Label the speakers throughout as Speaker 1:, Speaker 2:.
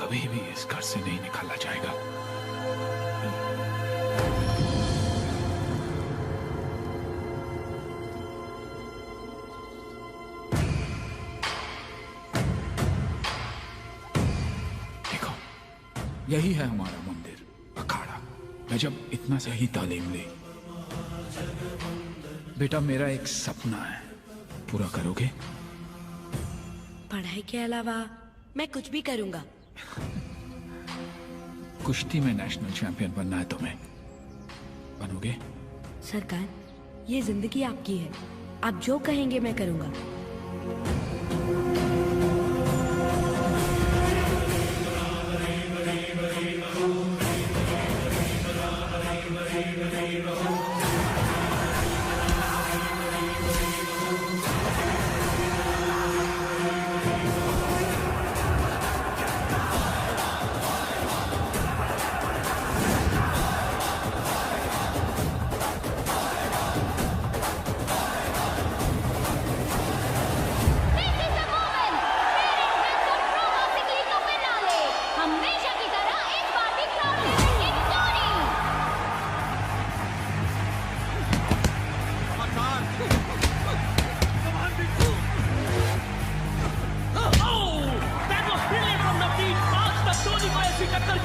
Speaker 1: कभी भी इस घर से नहीं निकाला जाएगा। देखो, यही है हमारा मंदिर, अखाड़ा। मैं जब इतना सही तालीम ली। बेटा, मेरा एक सपना है, पूरा करोगे?
Speaker 2: पढ़ाई के अलावा मैं कुछ भी करूंगा।
Speaker 1: कुश्ती में नेशनल चैंपियन बनना है तुम्हें, बनोगे?
Speaker 2: सरकार, ये जिंदगी आपकी है, आप जो कहेंगे मैं करूंगा।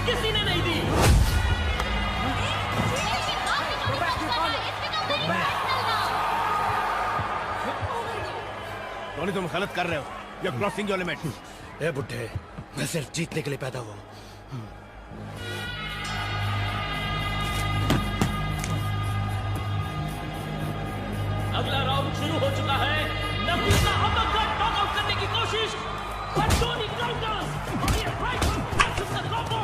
Speaker 3: किसी ने नहीं दी।
Speaker 4: टोनी, तुम गलत कर रहे हो। You're crossing your limit.
Speaker 5: ए बुड्ढे, मैं सिर्फ जीतने के लिए पैदा हुआ हूँ।
Speaker 3: अगला राउंड शुरू हो चुका है। नबी का अपरकट नॉकआउट करने की कोशिश, पर टोनी काउंटर्स और ये right hand cross the combo.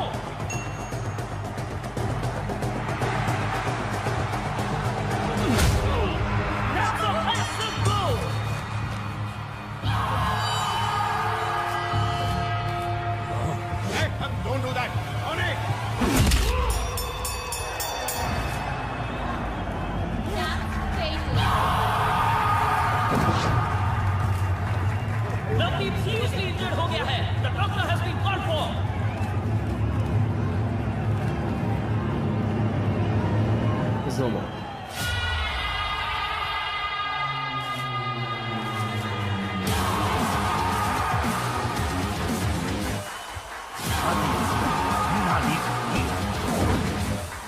Speaker 3: That's a massive blow.
Speaker 4: Hey, don't do that. Tony!
Speaker 3: Navdeep seriously injured हो गया है। The doctor has been called for.
Speaker 5: No more.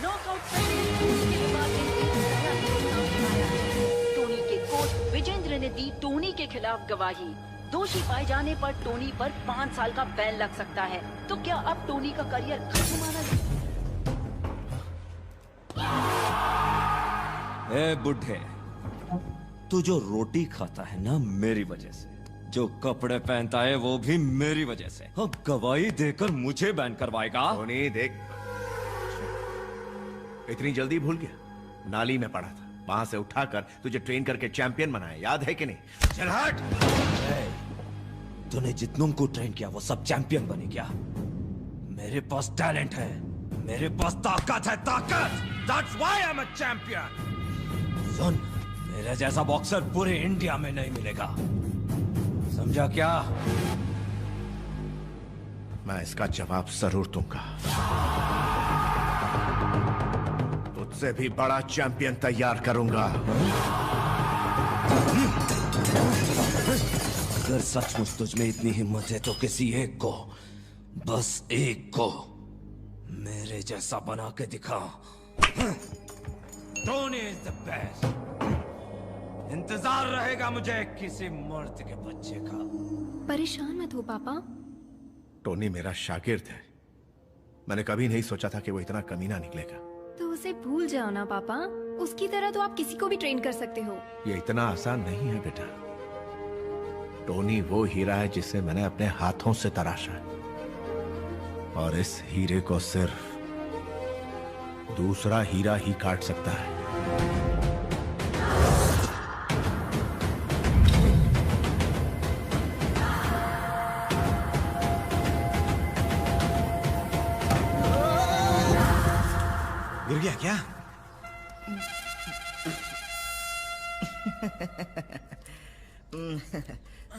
Speaker 6: Knockout के बाद टोनी के कोच विजेंद्र ने दी टोनी के खिलाफ गवाही। दोषी पाए जाने पर टोनी पर 5 साल का बैन लग सकता है। तो क्या अब टोनी का करियर खत्म माना?
Speaker 7: ए बुड्ढे, तू जो रोटी खाता है ना मेरी वजह से, जो कपड़े पहनता है वो भी मेरी वजह से, अब गवाही देकर मुझे बैन करवाएगा?
Speaker 4: टोनी देख, इतनी जल्दी भूल गया? नाली में पड़ा था, वहां से उठाकर तुझे ट्रेन करके चैंपियन बनाया, याद है कि नहीं? चल हट!
Speaker 7: तूने जितनों को ट्रेन किया वो सब चैंपियन बने क्या? मेरे पास टैलेंट है, मेरे पास ताकत है, ताकत। That's why I'm a champion. सुन, मेरे जैसा बॉक्सर पूरे इंडिया में नहीं मिलेगा, समझा क्या?
Speaker 4: मैं इसका जवाब जरूर दूंगा। तुझसे भी बड़ा चैंपियन तैयार करूंगा।
Speaker 7: अगर सचमुच तुझ में इतनी हिम्मत है तो किसी एक को, बस एक को मेरे जैसा बना के दिखा। Tony is the best. इंतजार रहेगा मुझे किसी मर्द के बच्चे का।
Speaker 8: परेशान मत हो पापा।
Speaker 4: टोनी मेरा शागिर्द है, मैंने कभी नहीं सोचा था कि वो इतना कमीना निकलेगा।
Speaker 8: तो उसे भूल जाओ ना पापा, उसकी तरह तो आप किसी को भी ट्रेन कर सकते हो।
Speaker 4: ये इतना आसान नहीं है बेटा। टोनी वो हीरा है जिसे मैंने अपने हाथों से तराशा है, और इस हीरे को सिर्फ दूसरा हीरा ही काट सकता है।
Speaker 5: गिर गया क्या?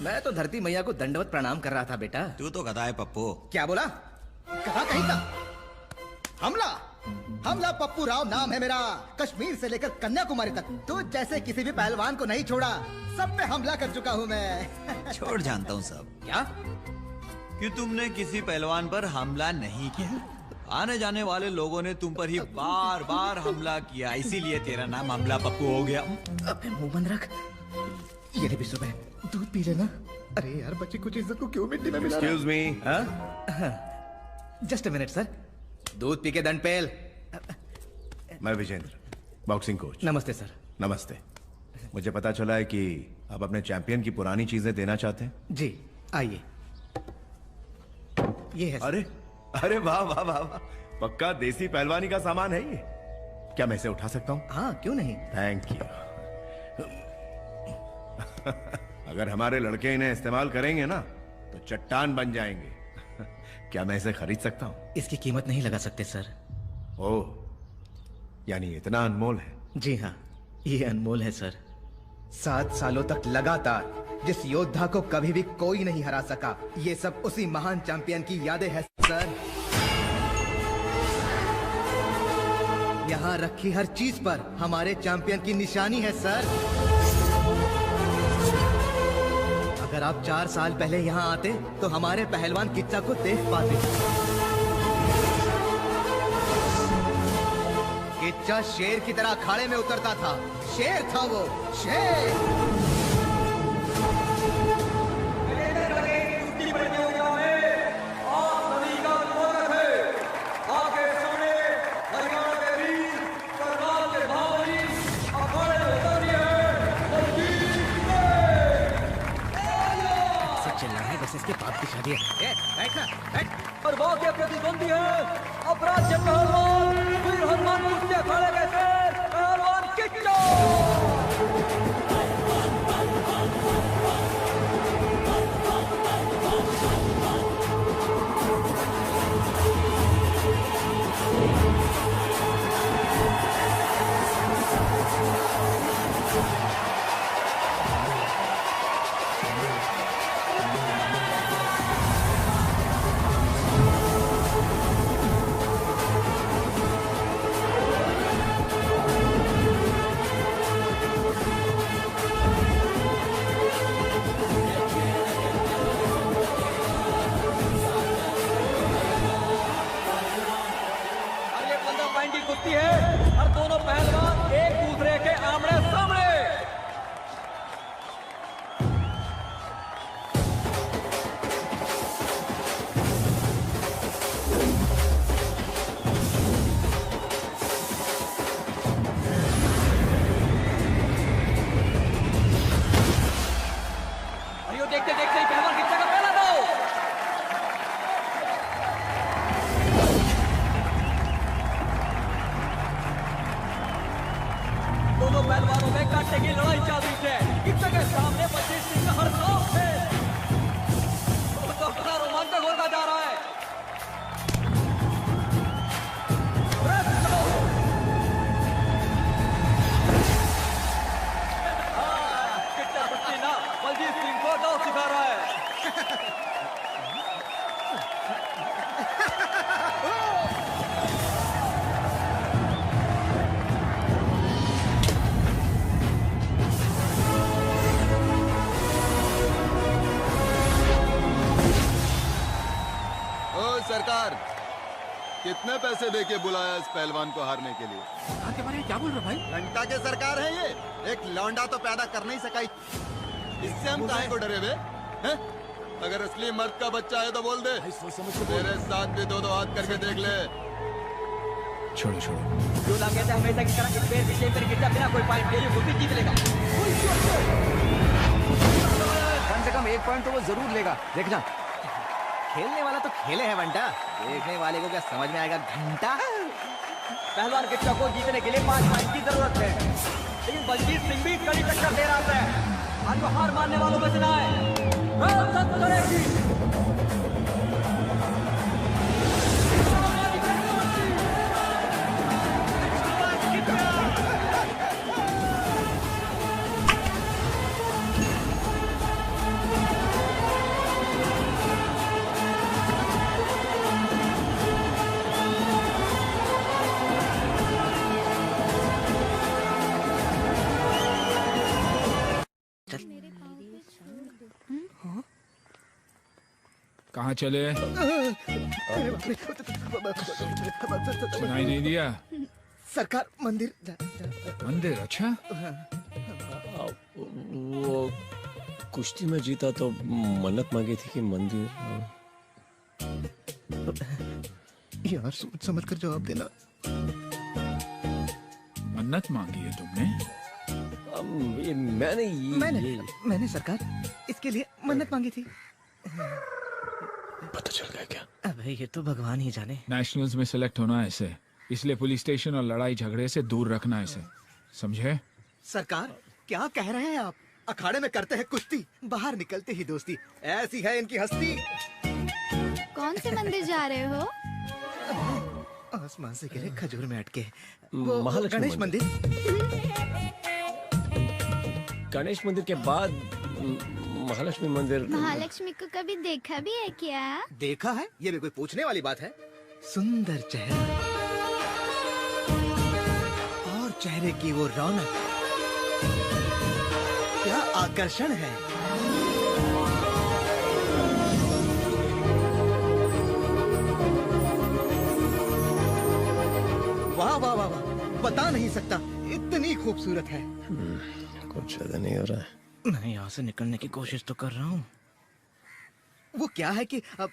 Speaker 9: मैं तो धरती मैया को दंडवत प्रणाम कर रहा था बेटा।
Speaker 10: तू तो गधा है पप्पू।
Speaker 9: क्या बोला? कहा कहीं का हमला हमला पप्पू राव नाम है मेरा। कश्मीर से लेकर कन्याकुमारी तक तो जैसे किसी भी पहलवान को नहीं छोड़ा, सब पे हमला कर चुका हूँ मैं।
Speaker 10: छोड़ जानता हूँ सब।
Speaker 9: क्या
Speaker 10: कि तुमने किसी पहलवान पर हमला नहीं किया। आने जाने वाले लोगों ने तुम पर ही बार बार हमला किया, इसीलिए तेरा नाम हमला पप्पू हो गया।
Speaker 9: अबे मुंह बंद रख। ये ले भी सुबह दूध पी लेना। अरे यार बच्ची कुछ इज्जत को क्यों मिट्टी में मिला?
Speaker 4: Excuse me.
Speaker 9: Just a minute sir, दूध पी के दंड पेल।
Speaker 4: मैं विजेंद्र, बॉक्सिंग कोच।
Speaker 9: नमस्ते सर।
Speaker 4: नमस्ते। मुझे पता चला है कि आप अपने चैंपियन की पुरानी चीजें देना चाहते हैं।
Speaker 9: जी आइए, ये है सर।
Speaker 4: अरे अरे वाह वाह वाह वाह, पक्का देसी पहलवानी का सामान है ये। क्या मैं इसे उठा सकता हूँ?
Speaker 9: हाँ क्यों नहीं।
Speaker 4: Thank you. अगर हमारे लड़के इन्हें इस्तेमाल करेंगे ना तो चट्टान बन जाएंगे। क्या मैं इसे खरीद सकता हूँ?
Speaker 9: इसकी कीमत नहीं लगा सकते सर।
Speaker 4: ओह, यानी इतना अनमोल है?
Speaker 9: जी हाँ, ये अनमोल है सर। 7 सालों तक लगातार जिस योद्धा को कभी भी कोई नहीं हरा सका, ये सब उसी महान चैंपियन की यादें हैं सर। यहाँ रखी हर चीज पर हमारे चैंपियन की निशानी है सर। अगर आप 4 साल पहले यहाँ आते तो हमारे पहलवान किच्चा को देख पाते। किच्चा शेर की तरह अखाड़े में उतरता था। शेर था वो, शेर। इसके बाप की शादी है। बैठना, बैठ।
Speaker 3: और वो के प्रतिद्वंदी है अपराज्य पहलवान वीर हनुमान कुश्ती अखाड़े के शेर पहलवान किच्चा। कुश्ती है और दोनों पहलवान एक दूसरे के आमने सामने। और यो देखते देखते ही पहलवान किच्चा का पहला दाव। दोनों पहलवानों में कांटे की लड़ाई चल रही है। किच्चा के सामने बलजीत सिंह का हर खौफ है। तो बड़ा रोमांचक होता जा रहा है। किच्चा कुश्ती ना बलजीत सिंह को दाव सिखा रहा है।
Speaker 11: सरकार, कितने पैसे देके बुलाया इस पहलवान को हारने के लिए?
Speaker 1: के बारे में क्या बोल रहे भाई?
Speaker 11: घंटा के सरकार है ये। एक लौंडा तो पैदा कर नहीं सका, इससे हम काहे को डरे बे? हैं? अगर असली मर्द का बच्चा है तो बोल दे। मेरे साथ भी 2-2 हाथ करके देख ले।
Speaker 1: छोड़ो छोड़ो।
Speaker 3: जो ना कहते हमेशा की तरह इस पेड़ विजय पर कितना बिना कोई पॉइंट ले वो भी जीत लेगा।
Speaker 9: कम से कम 1 पॉइंट तो वो जरूर लेगा, देखना। खेलने वाला तो खेले है बंटा, देखने वाले को क्या समझ में आएगा घंटा।
Speaker 3: पहलवान किच्चा को जीतने के लिए 5 पॉइंट की जरूरत है, लेकिन बलजीत सिंह भी कड़ी टक्कर दे रहा है। आज वो हार मानने वालों में से ना है। करेगी
Speaker 1: कहाँ चले? सुनाई नहीं दिया?
Speaker 9: सरकार मंदिर
Speaker 1: मंदिर? अच्छा।
Speaker 12: वो कुश्ती में जीता तो मन्नत मांगी थी कि मंदिर।
Speaker 9: यार सोच समझ कर जवाब देना।
Speaker 1: मन्नत मांगी है तुमने?
Speaker 9: मैंने सरकार इसके लिए मन्नत मांगी थी।
Speaker 12: पता चल गया क्या?
Speaker 9: अबे ये तो भगवान ही जाने।
Speaker 1: नेशनल्स में सिलेक्ट होना है इसे, इसलिए पुलिस स्टेशन और लड़ाई झगड़े से दूर रखना है इसे, समझे?
Speaker 9: सरकार क्या कह रहे हैं आप? अखाड़े में करते हैं कुश्ती, बाहर निकलते ही दोस्ती, ऐसी है इनकी हस्ती।
Speaker 8: कौन से मंदिर जा रहे हो?
Speaker 9: आसमान से गिरे खजूर में अटके
Speaker 12: महालक्ष्मी
Speaker 9: गणेश मंदिर।
Speaker 12: गणेश मंदिर के बाद महालक्ष्मी मंदिर।
Speaker 8: महालक्ष्मी को कभी देखा भी है क्या?
Speaker 9: देखा है? ये भी कोई पूछने वाली बात है? सुंदर चेहरा और चेहरे की वो रौनक, क्या आकर्षण है। वाह वाह वाह वाह, बता नहीं सकता, इतनी खूबसूरत है।
Speaker 12: कुछ ज्यादा नहीं हो रहा है।
Speaker 9: मैं यहाँ से निकलने की कोशिश तो कर रहा हूँ। वो क्या है कि अब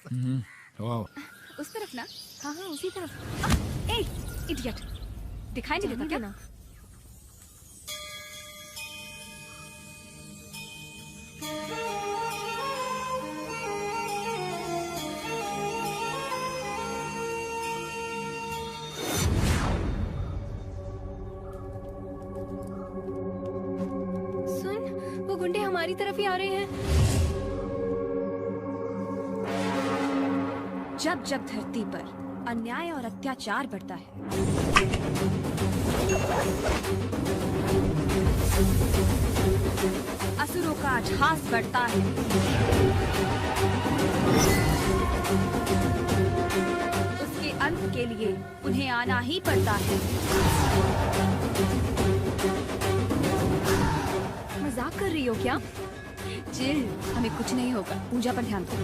Speaker 8: उस तरफ ना? हाँ हाँ उसी तरफ। ए इडियट, दिखाई नहीं देता क्या ना? गुंडे हमारी तरफ ही आ रहे हैं।
Speaker 2: जब जब धरती पर अन्याय और अत्याचार बढ़ता है, असुरों का अट्टहास बढ़ता है, उसके अंत के लिए उन्हें आना ही पड़ता है। मजाक कर रही हो क्या? चिल, हमें कुछ नहीं होगा, पूजा पर ध्यान दो।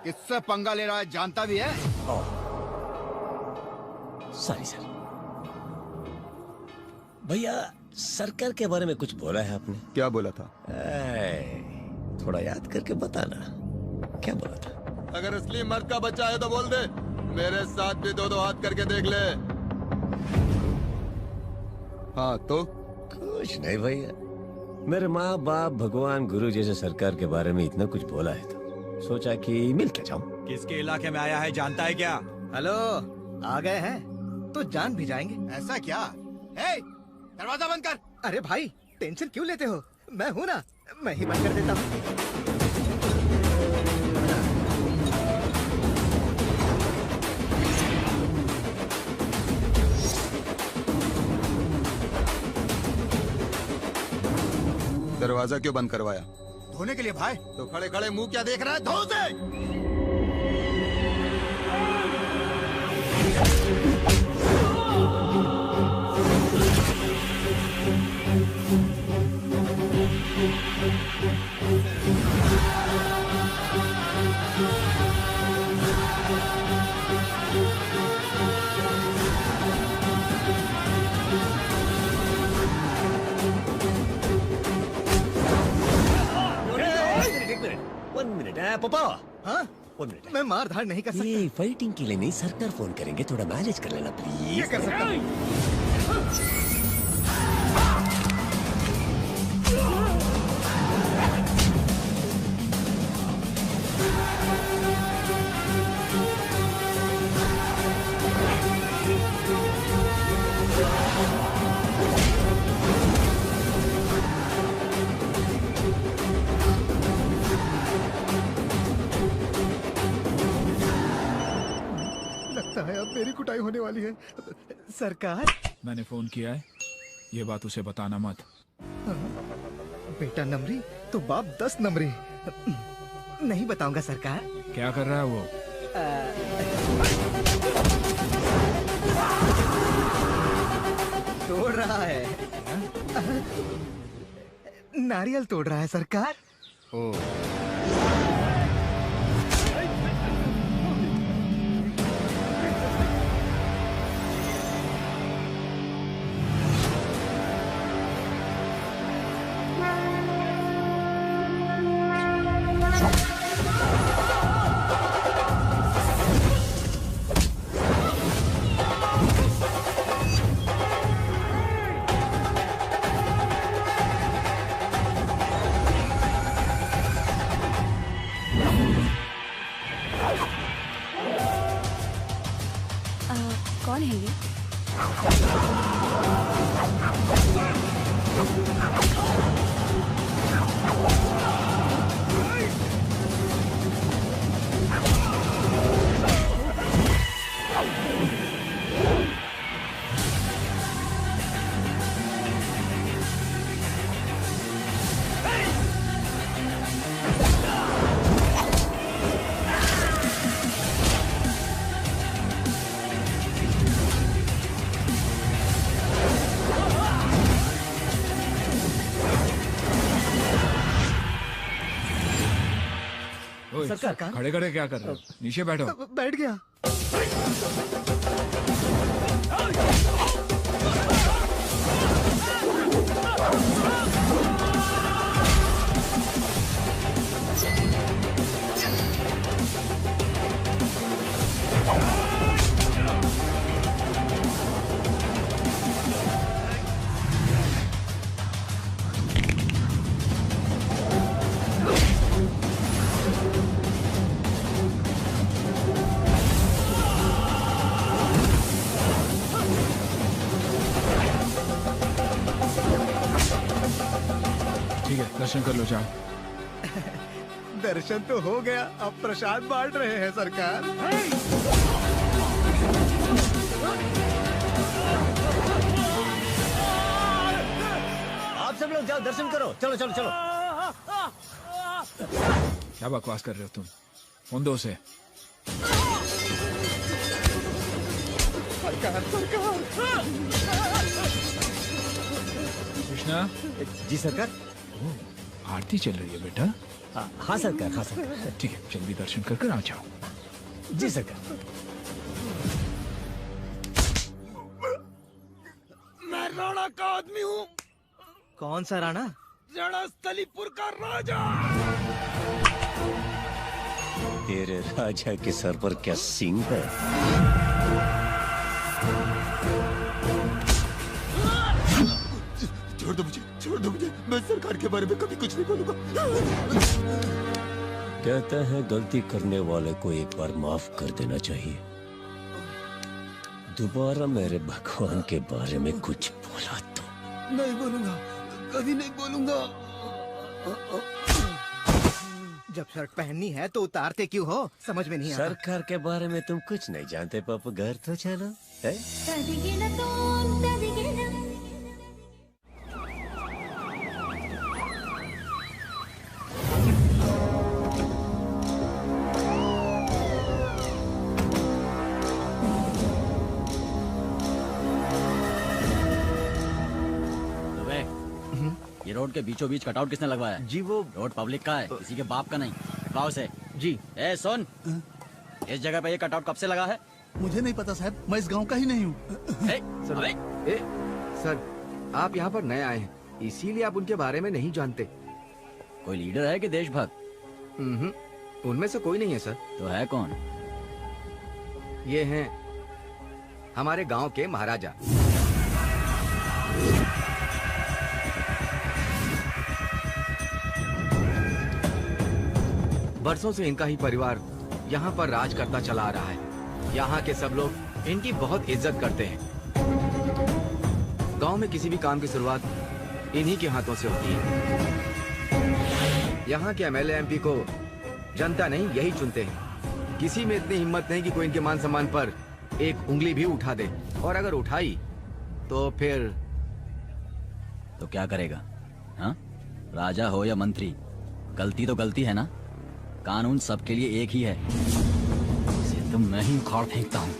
Speaker 11: किससे पंगा ले रहा है जानता भी है?
Speaker 12: Sorry sir. भैया सरकार के बारे में कुछ बोला है आपने?
Speaker 11: क्या बोला था?
Speaker 12: थोड़ा याद करके बताना, क्या बोला था?
Speaker 11: अगर असली मर्द का बच्चा है तो बोल दे, मेरे साथ भी दो दो हाथ करके देख ले। हाँ तो?
Speaker 12: कुछ नहीं भैया, मेरे माँ बाप भगवान गुरु जैसे सरकार के बारे में इतना कुछ बोला है तो सोचा कि मिल के जाऊं।
Speaker 10: किसके इलाके में आया है जानता है क्या?
Speaker 9: हेलो, आ गए हैं तो जान भी जाएंगे।
Speaker 11: ऐसा क्या? दरवाजा बंद कर।
Speaker 9: अरे भाई टेंशन क्यों लेते हो, मैं हूं ना, मैं ही बंद कर देता हूँ।
Speaker 11: दरवाजा क्यों बंद करवाया? धोने के लिए भाई। तो खड़े खड़े मुंह क्या देख रहा है, धो से।
Speaker 12: पापा।
Speaker 9: हाँ?
Speaker 12: 1 मिनट।
Speaker 9: मैं मार धाड़ नहीं कर सकता।
Speaker 12: ये फाइटिंग के लिए नहीं, सरकार फोन करेंगे, थोड़ा मैनेज कर लेना प्लीज।
Speaker 9: ये कर सकता हूँ। अब मेरी कुटाई होने वाली है। सरकार,
Speaker 1: मैंने फोन किया है, ये बात उसे बताना मत।
Speaker 9: बेटा नमरी तो बाप 10 नमरी। नहीं बताऊंगा सरकार।
Speaker 1: क्या कर रहा है वो?
Speaker 9: तोड़ रहा है। नारियल तोड़ रहा है सरकार।
Speaker 1: ओ
Speaker 8: कौन है ये?
Speaker 1: सरकार खड़े खड़े क्या कर रहे हो? नीचे बैठो।
Speaker 9: बैठ गया।
Speaker 1: ठीक है, दर्शन कर लो, जाओ।
Speaker 9: दर्शन तो हो गया, अब प्रसाद बांट रहे हैं सरकार।
Speaker 12: आप सब लोग जाओ दर्शन करो। चलो चलो चलो।
Speaker 1: क्या बकवास कर रहे हो तुम? फोन दो उसे।
Speaker 9: सरकार सरकार।
Speaker 1: कृष्णा।
Speaker 12: जी सरकार।
Speaker 1: आरती चल रही है बेटा?
Speaker 12: हाँ सरकार, हाँ सरकार।
Speaker 1: ठीक है, जल्दी दर्शन कर आ जाओ।
Speaker 12: जी सरकार।
Speaker 5: मैं राणा का आदमी हूँ।
Speaker 9: कौन सा राणा?
Speaker 5: रणस्थलीपुर का राजा।
Speaker 12: तेरे राजा के सर पर क्या सींग है?
Speaker 11: छोड़ दो मुझे, मैं सरकार के बारे में कभी कुछ नहीं बोलूंगा।
Speaker 12: कहता है गलती करने वाले को एक बार माफ कर देना चाहिए। दोबारा मेरे भगवान के बारे में कुछ बोला तो
Speaker 5: नहीं बोलूंगा, कभी नहीं बोलूंगा।
Speaker 9: जब शर्ट पहननी है तो उतारते क्यों हो? समझ में नहीं आता।
Speaker 12: सरकार के बारे में तुम कुछ नहीं जानते पापा। घर तो चलो है?
Speaker 3: ये रोड के बीचों बीच कटआउट किसने लगवाया?
Speaker 7: जी वो
Speaker 3: रोड पब्लिक का है, किसी के बाप का नहीं। हटवाओ से।
Speaker 7: जी।
Speaker 3: ए सुन, इस जगह पे ये कटआउट कब से लगा है?
Speaker 5: मुझे नहीं पता साहब, मैं इस गांव का ही नहीं हूँ।
Speaker 7: सर, आप यहाँ पर नए आए हैं, इसीलिए आप उनके बारे में नहीं जानते।
Speaker 3: कोई लीडर है कि देशभक्त?
Speaker 7: उनमें से कोई नहीं है सर।
Speaker 3: तो है कौन?
Speaker 7: ये हैं हमारे गांव के महाराजा। बरसों से इनका ही परिवार यहाँ पर राज करता चला आ रहा है। यहाँ के सब लोग इनकी बहुत इज्जत करते हैं। गांव में किसी भी काम की शुरुआत इन्हीं के हाथों से होती है। यहाँ के एमएलए एमपी को जनता नहीं, यही चुनते हैं। किसी में इतनी हिम्मत नहीं कि कोई इनके मान सम्मान पर एक उंगली भी उठा दे, और अगर उठाई तो फिर
Speaker 3: तो क्या करेगा? हाँ, राजा हो या मंत्री, गलती तो गलती है ना। कानून सबके लिए एक ही है, इसे तो मैं ही उखाड़ फेंकता हूँ।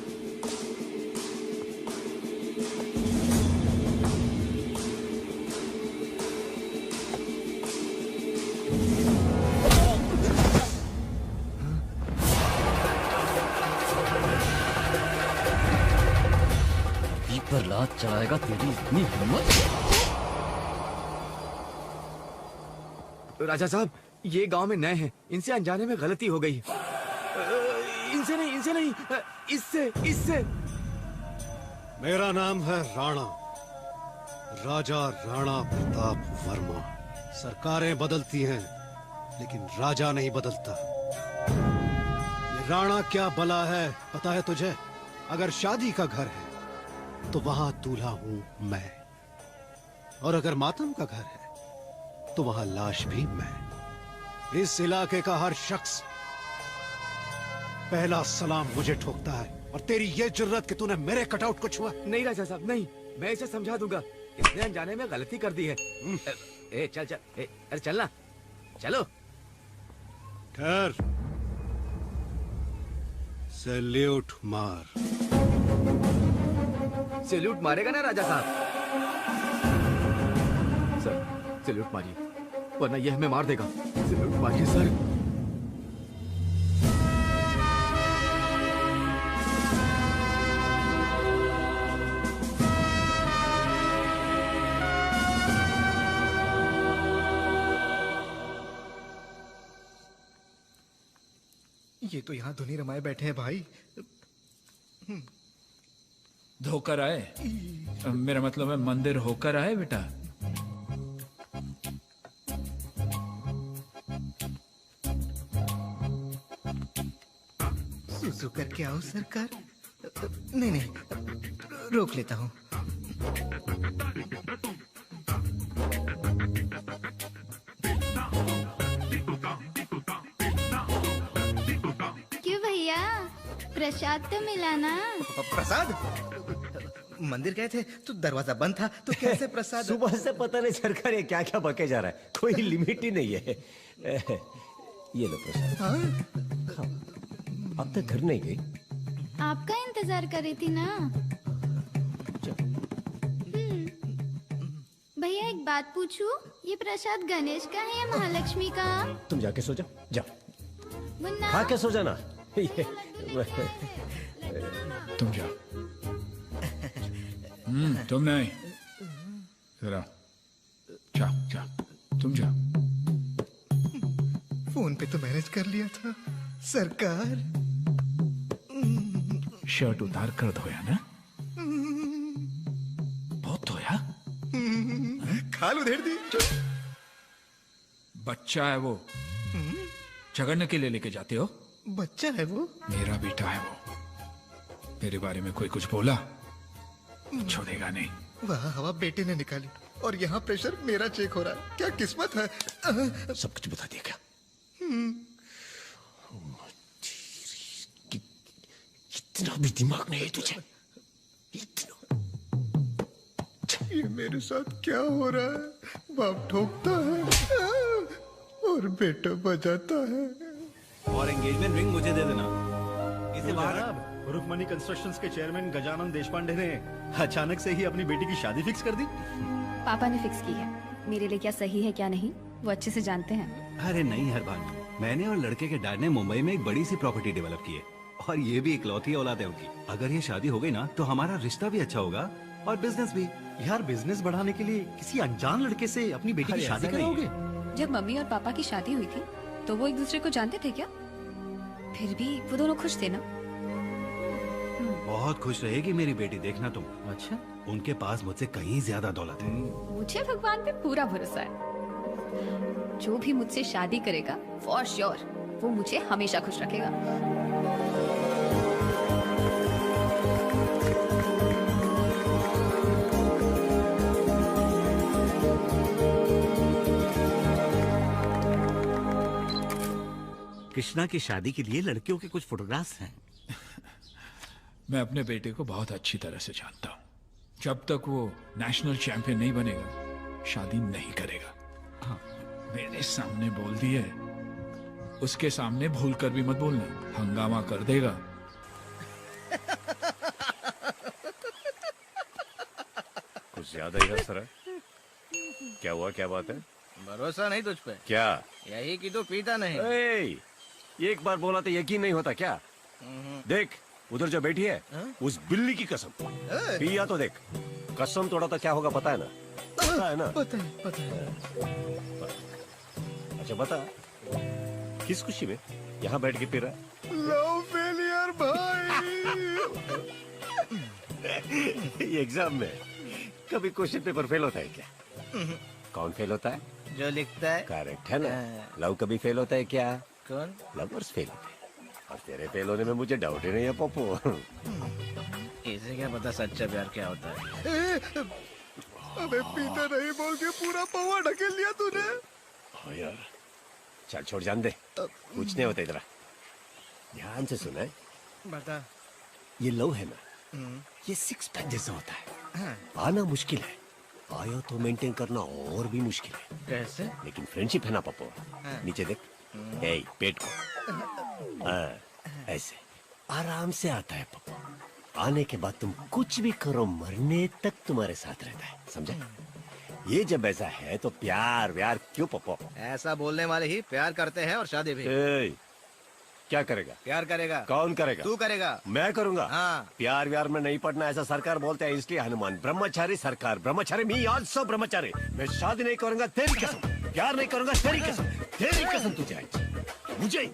Speaker 3: पर लात चलाएगा तेरी इतनी हिम्मत?
Speaker 13: राजा साहब, ये गांव में नए हैं, इनसे अनजाने में गलती हो गई। इनसे नहीं, इससे।
Speaker 14: मेरा नाम है राणा, राजा राणा प्रताप वर्मा। सरकारें बदलती हैं, लेकिन राजा नहीं बदलता। ये राणा क्या बला है पता है तुझे? अगर शादी का घर है तो वहां दूल्हा हूं मैं, और अगर मातम का घर है तो वहां लाश भी मैं। इस इलाके का हर शख्स पहला सलाम मुझे ठोकता है, और तेरी ये जुर्रत कि तूने मेरे कटआउट को छुआ।
Speaker 13: नहीं राजा साहब, नहीं, मैं इसे समझा दूंगा। इसने अनजाने में गलती कर दी है। चल, अरे चलना, चलो।
Speaker 14: ठहर, सैल्यूट मार।
Speaker 13: सैल्यूट मारेगा ना राजा साहब? सर, सैल्यूट मारिए, वरना यह हमें मार देगा। सैल्यूट मारिए सर।
Speaker 9: ये तो यहाँ धुनी रमाए बैठे हैं भाई।
Speaker 1: धोकर आए? मेरा मतलब है मंदिर होकर आए बेटा।
Speaker 9: सुसु करके आओ सरकार। नहीं, रोक लेता हूँ।
Speaker 15: क्यों भैया, प्रसाद तो मिला ना?
Speaker 9: प्रसाद? मंदिर गए थे तो दरवाजा बंद था, तो कैसे प्रसाद?
Speaker 12: सुबह से पता नहीं सरकार ये क्या क्या बके जा रहा है, कोई लिमिट ही नहीं है। ये लो प्रसाद। खाओ। अब तक घर नहीं गई?
Speaker 15: आपका इंतजार कर रही थी ना। भैया एक बात पूछूं, ये प्रसाद गणेश का है या महालक्ष्मी का?
Speaker 12: तुम जाके सो जाओ, जाओ।
Speaker 15: मुन्ना,
Speaker 12: खा के सो जाना।
Speaker 1: तुम जाओ। तुम नहीं, जरा जाओ, तुम जाओ।
Speaker 9: फोन पे तो मैनेज कर लिया था सरकार।
Speaker 1: शर्ट उतार कर धोया ना? बहुत धोया?
Speaker 9: खाल उधेड़ दी।
Speaker 1: बच्चा है वो, झगड़ने के लिए लेके जाते हो?
Speaker 9: बच्चा है वो?
Speaker 1: मेरा बेटा है वो। मेरे बारे में कोई कुछ बोला छोड़ेगा नहीं।
Speaker 9: वहाँ हवा बेटे ने निकाली और यहाँ प्रेशर मेरा चेक हो रहा है। क्या किस्मत है।
Speaker 12: सब कुछ बता दिया क्या? इतना भी दिमाग नहीं है तुझे?
Speaker 9: ये मेरे साथ क्या हो रहा है? बाप ठोकता है और बेटा बजाता है।
Speaker 16: और एंगेजमेंट रिंग मुझे दे देना। इसे बाहर।
Speaker 17: रुकमणी कंस्ट्रक्शंस के चेयरमैन गजानन देशपांडे ने अचानक से ही अपनी बेटी की शादी फिक्स कर दी।
Speaker 2: पापा ने फिक्स की है। मेरे लिए क्या सही है क्या नहीं वो अच्छे से जानते हैं।
Speaker 16: अरे नहीं हरबान, मैंने और लड़के के डैड ने मुंबई में एक बड़ी सी प्रॉपर्टी डेवलप की है, और ये भी इकलौती औलाद है उनकी। अगर ये शादी हो गई ना तो हमारा रिश्ता भी अच्छा होगा और बिजनेस भी।
Speaker 17: यार बिजनेस बढ़ाने के लिए किसी अनजान लड़के से अपनी बेटी की शादी कराओगे?
Speaker 2: जब मम्मी और पापा की शादी हुई थी तो वो एक दूसरे को जानते थे क्या? फिर भी वो दोनों खुश थे ना?
Speaker 16: बहुत खुश रहेगी मेरी बेटी, देखना तुम। अच्छा, उनके पास मुझसे कहीं ज्यादा दौलत है।
Speaker 2: मुझे भगवान पे पूरा भरोसा है। जो भी मुझसे शादी करेगा फॉर श्योर वो मुझे हमेशा खुश रखेगा।
Speaker 16: कृष्णा की शादी के लिए लड़कियों के कुछ फोटोग्राफ्स हैं।
Speaker 1: मैं अपने बेटे को बहुत अच्छी तरह से जानता हूँ। जब तक वो नेशनल चैंपियन नहीं बनेगा शादी नहीं करेगा। हाँ, मेरे सामने बोल दिए उसके सामने भूल कर भी मत बोलना, हंगामा कर देगा।
Speaker 12: कुछ ज्यादा ही हंस रहा है। क्या हुआ, क्या बात है?
Speaker 18: भरोसा नहीं तुझ पे।
Speaker 12: क्या?
Speaker 18: यही कि तू पीता नहीं।
Speaker 12: ये एक बार बोला तो यकीन नहीं होता क्या? देख उधर जो बैठी है उस बिल्ली की कसम, पिया तो देख, कसम तोड़ा तो क्या होगा पता है ना? पता है ना?
Speaker 5: पता है।
Speaker 12: अच्छा बता, किस खुशी में यहाँ बैठ के पी रहा है?
Speaker 5: लव फेलियर भाई।
Speaker 12: ये एग्जाम में कभी क्वेश्चन पेपर फेल होता है क्या? कौन फेल होता है?
Speaker 18: जो लिखता है।
Speaker 12: करेक्ट है ना? लव कभी फेल होता है क्या?
Speaker 18: कौन?
Speaker 12: लवर्स फेल होते हैं। और तेरे फेल होने में मुझे डाउट ही नहीं है पप्पू।
Speaker 18: इसे क्या पता सच्चा प्यार क्या होता है?
Speaker 5: अबे पीते नहीं बोल के पूरा पवा ढकेल लिया तूने।
Speaker 12: हाँ यार, चल छोड़, जान दे, कुछ नहीं होता इधर। ध्यान से सुना है,
Speaker 18: बता।
Speaker 12: ये लव है ना, ये सिक्स पैक जैसा होता है। पाना मुश्किल है, आया तो मेंटेन करना और भी मुश्किल है।
Speaker 18: कैसे?
Speaker 12: लेकिन फ्रेंडशिप है ना पप्पू, नीचे देख, पेट को, ऐसे आराम से आता है पप्पू। आने के बाद तुम कुछ भी करो, मरने तक तुम्हारे साथ रहता है, समझा? ये जब ऐसा है तो प्यार व्यार क्यों पप्पू?
Speaker 18: ऐसा बोलने वाले ही प्यार करते हैं और शादी भी।
Speaker 12: क्या करेगा?
Speaker 18: प्यार करेगा।
Speaker 12: कौन करेगा?
Speaker 18: तू करेगा।
Speaker 12: मैं करूंगा।
Speaker 18: हाँ।
Speaker 12: प्यार व्यार में नहीं पड़ना, ऐसा सरकार बोलते हैं, इसलिए हनुमान ब्रह्मचारी सरकार, ब्रह्मचारी मी आल्सो ब्रह्मचारी। मैं शादी नहीं करूंगा, तेरी कसम। प्यार नहीं करूंगा, तेरी कसम। तेरी कसम तुझे आई, मुझे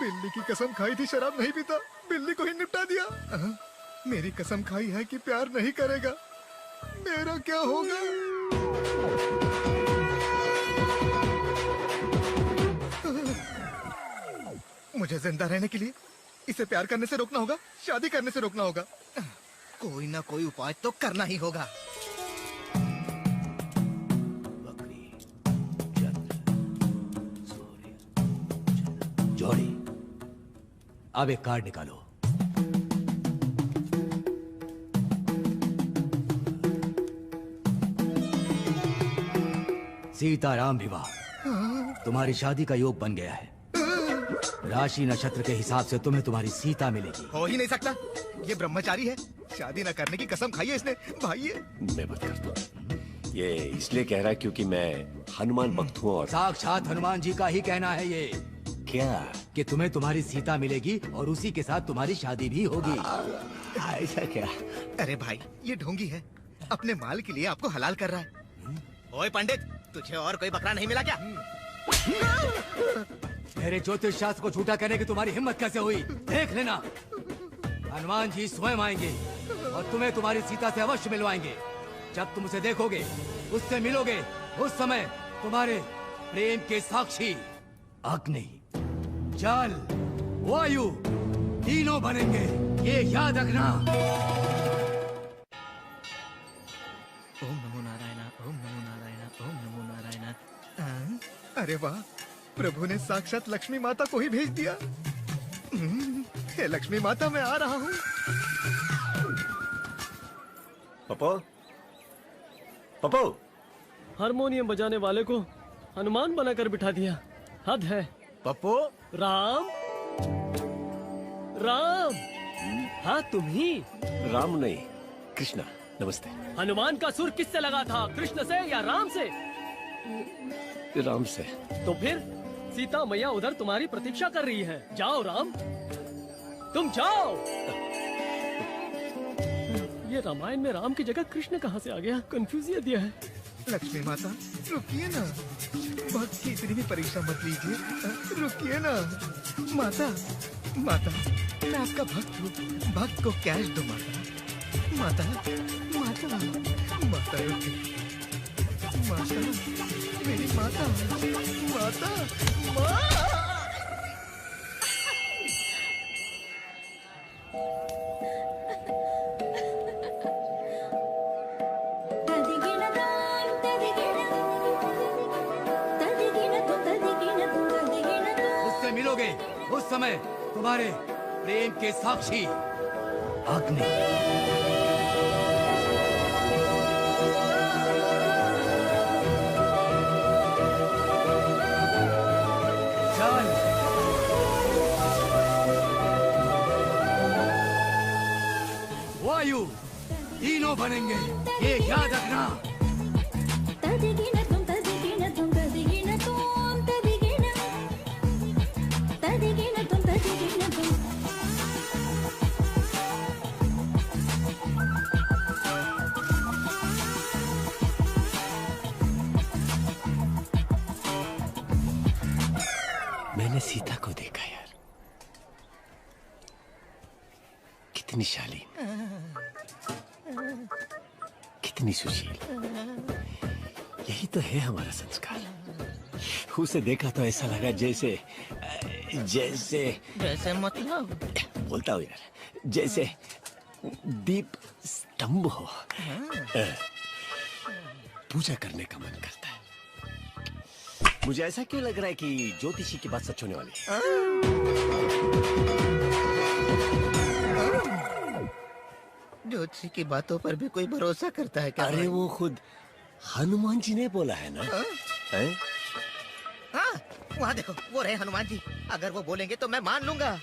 Speaker 5: बिल्ली की कसम खाई थी शराब नहीं पीता, बिल्ली को ही निपटा दिया। मेरी कसम खाई है कि प्यार नहीं करेगा, मेरा क्या होगा? मुझे जिंदा रहने के लिए इसे प्यार करने से रोकना होगा, शादी करने से रोकना होगा। कोई ना कोई उपाय तो करना ही होगा।
Speaker 7: जॉनी, अब एक कार्ड निकालो। सीताराम विवाह, तुम्हारी शादी का योग बन गया है। राशि नक्षत्र के हिसाब से तुम्हें तुम्हारी सीता मिलेगी।
Speaker 5: हो ही नहीं सकता, ये ब्रह्मचारी है, शादी न करने की कसम खाई है इसने। भाई
Speaker 12: मैं बात करता हूँ, ये इसलिए कह रहा है क्योंकि मैं हनुमान भक्त हूँ और
Speaker 7: साक्षात हनुमान जी का ही कहना है ये।
Speaker 12: क्या?
Speaker 7: कि तुम्हें तुम्हारी सीता मिलेगी और उसी के साथ तुम्हारी शादी भी होगी।
Speaker 12: ऐसा क्या?
Speaker 5: अरे भाई, ये ढोंगी है, अपने माल के लिए आपको हलाल कर रहा है। ओए पंडित, तुझे और कोई बकरा नहीं मिला क्या?
Speaker 7: मेरे ज्योतिष शास्त्र को झूठा करने की तुम्हारी हिम्मत कैसे हुई? देख लेना, हनुमान जी स्वयं आएंगे और तुम्हें तुम्हारी सीता से अवश्य मिलवाएंगे। जब तुम उसे देखोगे, उससे मिलोगे, उस समय तुम्हारे प्रेम के साक्षी अग्नि, जल, वायु तीनों बनेंगे, ये याद रखना।
Speaker 5: ओम नमो नारायण, ओम नमो नारायण, ओम नमो नारायण। अरे वाह, प्रभु ने साक्षात लक्ष्मी माता को ही भेज दिया। हे लक्ष्मी माता, मैं आ रहा हूँ।
Speaker 12: पप्पू, पप्पू,
Speaker 19: हारमोनियम बजाने वाले को हनुमान बनाकर बिठा दिया, हद है।
Speaker 18: पप्पू,
Speaker 19: राम, राम, हाँ तुम ही।
Speaker 12: राम नहीं, कृष्णा, नमस्ते।
Speaker 19: हनुमान का सुर किससे लगा था, कृष्ण से या राम से?
Speaker 12: राम से।
Speaker 19: तो फिर सीता मैया उधर तुम्हारी प्रतीक्षा कर रही है। जाओ राम, तुम जाओ। ये रामायण में राम की जगह कृष्ण कहाँ से आ गया? कंफ्यूज दिया है।
Speaker 5: लक्ष्मी माता, रुकिए ना, भक्त की इतनी भी परीक्षा मत लीजिए, रुकिए ना। माता, माता, मैं आपका भक्त हूँ, भक्त को कैश दो माता। माता, माता, माता रुकिए, माता, मेरी माता, माता, माँ।
Speaker 7: उससे मिलोगे, उस समय तुम्हारे प्रेम के साक्षी अग्नि।
Speaker 1: बनेंगे, ये याद रखना।
Speaker 12: मैंने सीता को देखा यार, कितनी शालीन, कितनी सुशील। यही तो है हमारा संस्कार। उसे देखा तो ऐसा लगा जैसे जैसे
Speaker 5: जैसे मतलब
Speaker 12: बोलता हूँ यार, जैसे दीप स्तंभ हो। पूजा करने का मन करता है। मुझे ऐसा क्यों लग रहा है कि ज्योतिषी की बात सच होने वाली है?
Speaker 5: ज्योतिषी की बातों पर भी कोई भरोसा करता है क्या?
Speaker 12: अरे वो खुद हनुमान जी ने बोला है ना। हैं?
Speaker 5: हाँ, वहाँ देखो, वो रहे हनुमान जी। अगर वो बोलेंगे तो मैं मान लूंगा।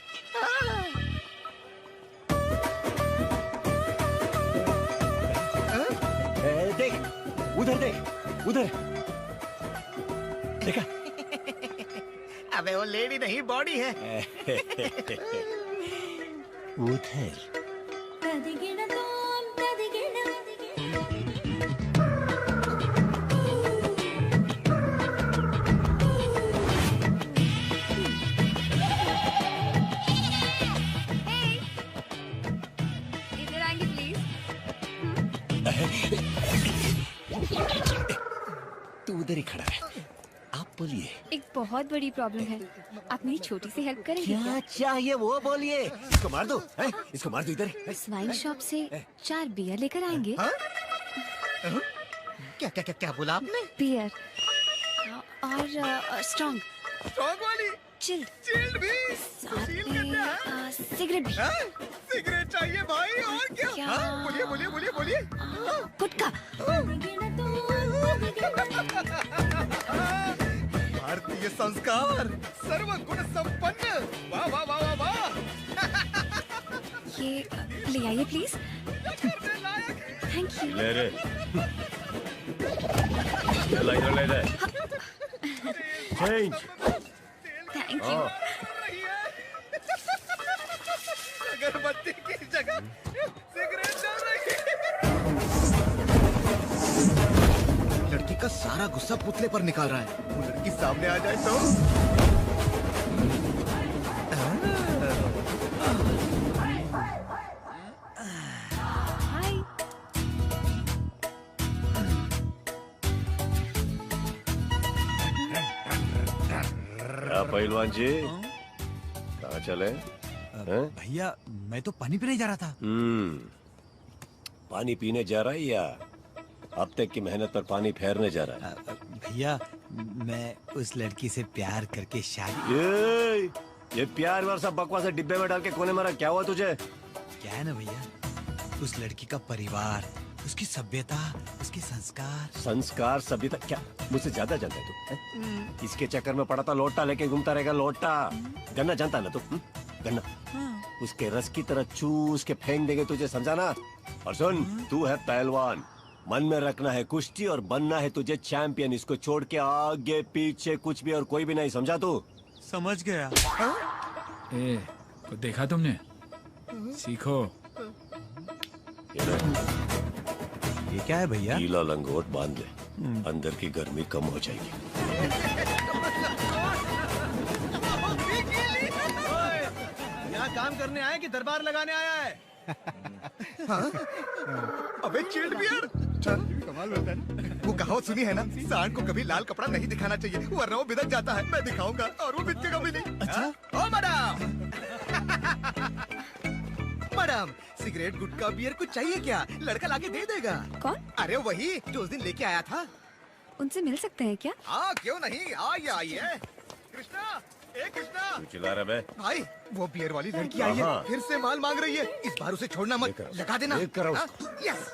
Speaker 12: देख, उधर देख, उधर देखा?
Speaker 5: अबे वो लेडी नहीं, बॉडी है।
Speaker 12: उधर
Speaker 8: इधर आएंगे प्लीज।
Speaker 12: तू उधर ही खड़ा है। आप बोलिए।
Speaker 8: एक बहुत बड़ी प्रॉब्लम है, आप मेरी छोटी सी हेल्प करेंगे
Speaker 12: क्या चाहिए वो बोलिए। इसको मार दो, हैं? इसको मार दो इधर।
Speaker 8: वाइन शॉप से 4 बियर लेकर आएंगे।
Speaker 5: क्या क्या क्या क्या बोला आपने?
Speaker 8: बियर और स्ट्रॉन्ग
Speaker 5: वाली,
Speaker 8: चिल्ड
Speaker 5: भी,
Speaker 8: साथ में सिगरेट भी।
Speaker 5: सिगरेट चाहिए भाई, और क्या? बोलिए बोलिए बोलिए बोलिए।
Speaker 8: गुटखा।
Speaker 5: भारतीय संस्कार, सर्वगुण संपन्न। वाह वाह वाह वाह वाह।
Speaker 8: ये ले आइए प्लीज। Thank you.
Speaker 12: ले रे, ले ले ले। चेंज।
Speaker 8: Thank you.
Speaker 5: अगरबत्ती की जगह सिगरेट डाल रही है। लड़की का सारा गुस्सा पुतले पर निकाल रहा है। वो लड़की सामने आ जाए तो
Speaker 8: हाय।
Speaker 12: क्या पहलवान जी, कहाँ चले?
Speaker 10: भैया मैं तो पानी पीने जा रहा था।
Speaker 12: पानी पीने जा रहा है या अब तक की मेहनत पर पानी फेरने जा रहा है?
Speaker 10: भैया मैं उस लड़की से प्यार करके शादी।
Speaker 12: ये प्यार वार सब बकवास डिब्बे में डाल के कोने मारा, क्या हुआ तुझे?
Speaker 10: क्या है ना भैया, उस लड़की का परिवार, उसकी सभ्यता, उसके संस्कार।
Speaker 12: संस्कार सभ्यता क्या मुझसे ज्यादा जानता है तू? इसके चक्कर में पड़ा था, लोटा लेके घूमता रहेगा। लोटा गन्ना जानता है ना तू? गन्ना उसके रस की तरह चूस के फेंक देंगे तुझे, समझा ना? और सुन, तू है पहलवान, मन में रखना है कुश्ती और बनना है तुझे चैंपियन। इसको छोड़ के आगे पीछे कुछ भी और कोई भी नहीं, समझा तू?
Speaker 10: समझ गया।
Speaker 1: को देखा तुमने? सीखो।
Speaker 10: ये क्या है भैया?
Speaker 12: गीला लंगोट बांध ले, अंदर की गर्मी कम हो जाएगी।
Speaker 17: यहाँ काम करने आए कि दरबार लगाने आया है?
Speaker 5: अबे चिल्ड बियर, कमाल होता है ना। वो कहावत सुनी है ना, सांड को कभी लाल कपड़ा नहीं दिखाना चाहिए वरना वो बिदक जाता है। मैं दिखाऊंगा और वो बिदकेगा भी नहीं। अच्छा? ओ मैडम। मैडम, सिगरेट गुटखा बियर कुछ चाहिए क्या? लड़का लाके दे देगा।
Speaker 8: कौन?
Speaker 5: अरे वही जो उस दिन लेके आया था।
Speaker 8: उनसे मिल सकते हैं क्या?
Speaker 5: हाँ क्यों नहीं, आइए आइए। कृष्णा, ए कृष्णा।
Speaker 12: तू चिल्ला रहा है?
Speaker 5: भाई वो बियर वाली लड़की आई है, फिर से माल मांग रही है। इस बार उसे छोड़ना मत, लगा देना। यस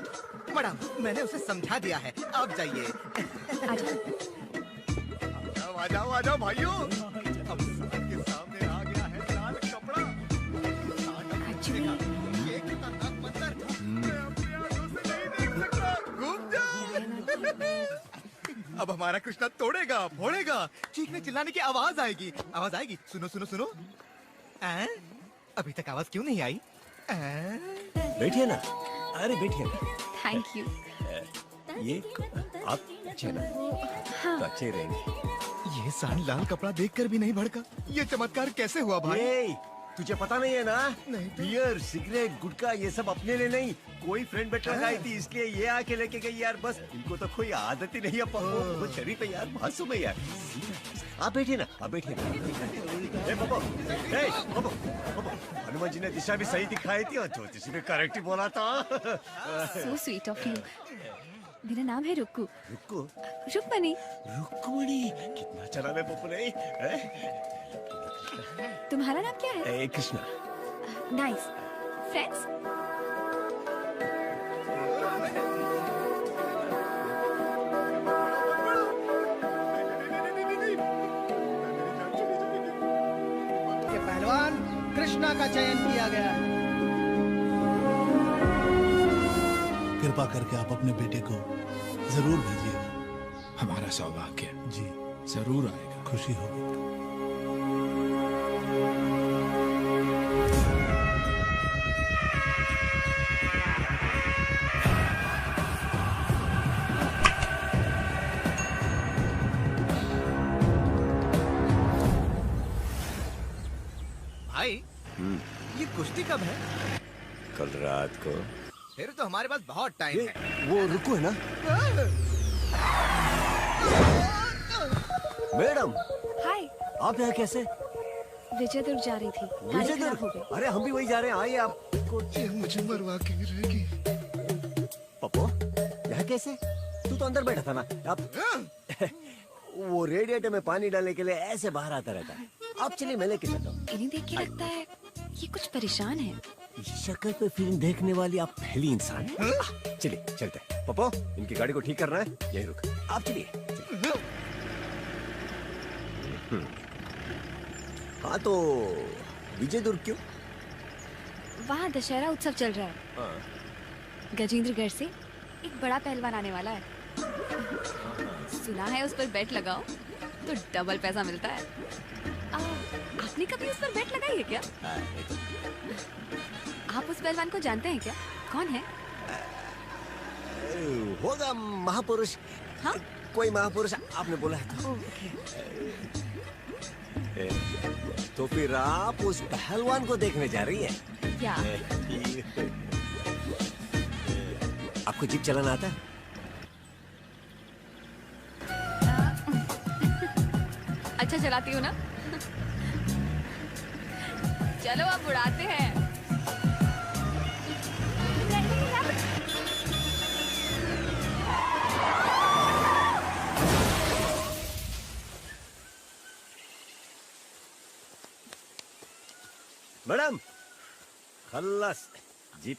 Speaker 5: मैडम, मैंने उसे समझा दिया है, अब जाइए। आ जाओ आ जाओ भाइयों, अब के सामने आ गया है लाल कपड़ा। ये खतरनाक मंदिर मैं अपनी आंखों से नहीं अब हमारा कृष्णा तोड़ेगा, फोड़ेगा, चीखने चिल्लाने की आवाज आएगी, आवाज आएगी। सुनो सुनो सुनो। अभी तक आवाज क्यों नहीं आई?
Speaker 12: बैठिए ना, अरे बैठिए ना।
Speaker 2: Thank you.
Speaker 12: ये आप अच्छे ना, तो अच्छे रहेंगे।
Speaker 5: ये साड़ी लाल कपड़ा देखकर भी नहीं भड़का। ये चमत्कार कैसे हुआ भाई?
Speaker 12: तुझे पता नहीं है ना? नहीं। बियर, सिगरेट, गुटखा ये सब अपने लिए नहीं, कोई फ्रेंड बेटर लगाई थी, इसलिए ये आके लेके गई यार। बस इनको तो कोई आदत ही नहीं है। बहुत शरीफ है यार, मासूम है यार। आप बैठिए ना, आप बैठिए ना। ए बाबू, हनुमान जी ने दिशा भी सही दिखाई थी और ज्योतिष भी करेक्ट ही बोला था।
Speaker 8: So sweet of you. मेरा नाम है रुक्कू।
Speaker 12: रुक्कू?
Speaker 8: रुक्मणी।
Speaker 12: रुक्मणी, कितना चला है पप्पू ने।
Speaker 8: तुम्हारा नाम क्या है?
Speaker 12: कृष्णा।
Speaker 8: नाइस। फ्रेंड्स?
Speaker 9: ये पहलवान कृष्णा का चयन किया गया है।
Speaker 20: कृपा करके आप अपने बेटे को जरूर भेजिएगा।
Speaker 1: हमारा सौभाग्य
Speaker 20: जी
Speaker 1: जरूर आएगा।
Speaker 20: खुशी होगी।
Speaker 5: भाई, ये कुश्ती कब है?
Speaker 12: कल रात को।
Speaker 5: फिर तो हमारे पास बहुत टाइम है।
Speaker 12: वो रुको है ना? मैडम।
Speaker 8: हाय।
Speaker 12: आप यहाँ कैसे?
Speaker 8: विजय दुर्ग जा रही थी।
Speaker 12: विजय दुर्ग? अरे हम भी वही जा रहे हैं, आइए आप।
Speaker 5: मुझे मरवा के गिरेगी।
Speaker 12: पप्पू, यहाँ कैसे? तू तो अंदर बैठा था ना। आप वो रेडिएटर में पानी डालने के लिए ऐसे बाहर आता रहता है। आप चलिए, मैं लेके चलता हूँ।
Speaker 8: इन्हें देख के लगता है ये कुछ परेशान है।
Speaker 12: शक्ल पे फिल्म देखने वाली आप पहली इंसान हैं। चलिए चलते हैं। पप्पू, इनकी गाड़ी को ठीक करना है, यही रुक। आप चलिए। हाँ तो विजय दुर्ग क्यों?
Speaker 8: वहाँ दशहरा उत्सव चल रहा है। गजेंद्रगढ़ से एक बड़ा पहलवान आने वाला है। सुना है उस पर बेट लगाओ तो डबल पैसा मिलता है। आपने कभी उस पर बेट लगाई है क्या? आप उस पहलवान को जानते हैं क्या? कौन है?
Speaker 12: होगा महापुरुष।
Speaker 8: हाँ?
Speaker 12: कोई महापुरुष आपने बोला है तो। तो फिर आप उस पहलवान को देखने जा रही है?
Speaker 8: क्या?
Speaker 12: आपको जीप चलाना आता है?
Speaker 8: अच्छा चलाती हूँ ना? चलो अब उड़ाते हैं।
Speaker 12: मैडम, खल्लास जीप।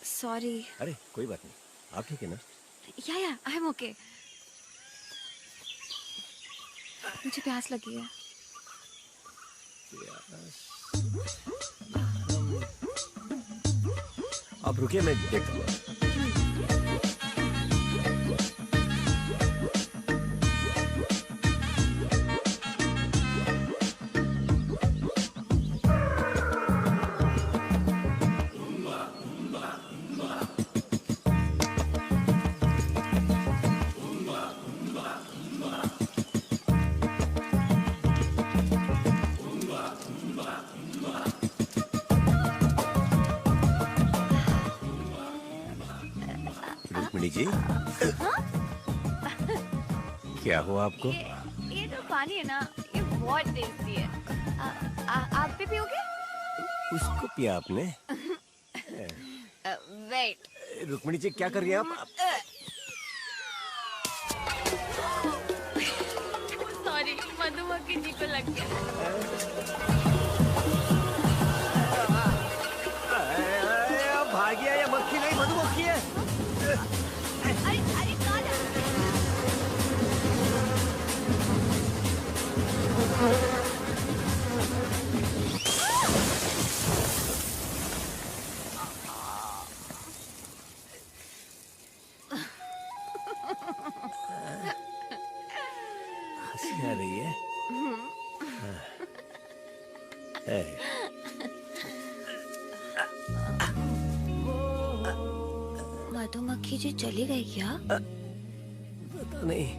Speaker 8: सॉरी।
Speaker 12: अरे कोई बात नहीं, आप ठीक है ना?
Speaker 8: या आई एम ओके। मुझे प्यास लगी है।
Speaker 12: आप रुकिए, मैं देखता हूँ। जी, क्या हुआ आपको?
Speaker 8: ये तो पानी है ना, ये बहुत टेस्टी है। आप भी पियोगे?
Speaker 12: उसको पिया आपने?
Speaker 8: वेट।
Speaker 12: रुक्मिणी जी, क्या कर रही हैं आप?
Speaker 8: सॉरी, मधुमक्खी जी को लग गया।
Speaker 12: भागिया, ये मक्खी नहीं मधुमक्खी है।
Speaker 8: अरे
Speaker 12: हंसी आ रही है। है।
Speaker 8: मधुमक्खी जी चली गई क्या?
Speaker 12: पता नहीं।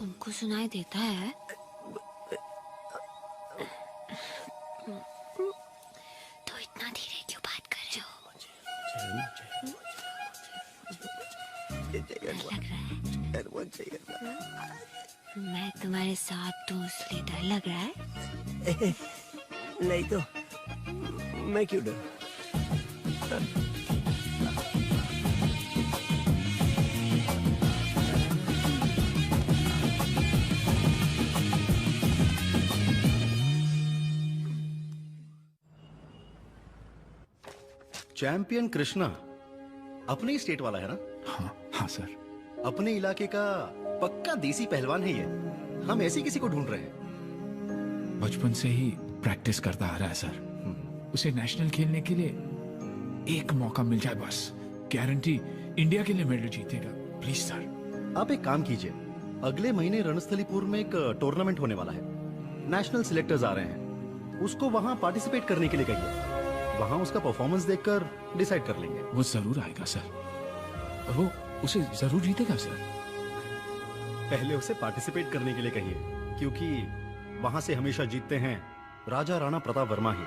Speaker 8: उनको सुनाई देता है? तो इतना धीरे क्यों बात कर रहे हो? डर लग रहा है? मैं तुम्हारे साथ हूँ इसलिए डर लग रहा है?
Speaker 12: नहीं तो मैं क्यों डर?
Speaker 17: चैंपियन कृष्णा अपने ही स्टेट वाला है ना?
Speaker 1: हाँ सर।
Speaker 17: अपने इलाके का पक्का देसी पहलवान है ये। हम ऐसे किसी को ढूंढ रहे हैं।
Speaker 1: बचपन से ही प्रैक्टिस करता आ रहा है सर। उसे नेशनल खेलने के लिए एक मौका मिल जाए बस, गारंटी इंडिया के लिए मेडल जीतेगा। Please sir.
Speaker 17: आप एक काम कीजिए, अगले महीने रणस्थलीपुर में एक टूर्नामेंट होने वाला है। नेशनल सिलेक्टर्स आ रहे हैं, उसको वहां पार्टिसिपेट करने के लिए कहिए। वहां उसका परफॉर्मेंस देखकर डिसाइड कर लेंगे।
Speaker 1: वो जरूर आएगा सर। वो उसे जरूर जीतेगा सर।
Speaker 17: पहले उसे पार्टिसिपेट करने के लिए कहिए, क्योंकि वहां से हमेशा जीतते हैं राजा राणा प्रताप वर्मा ही।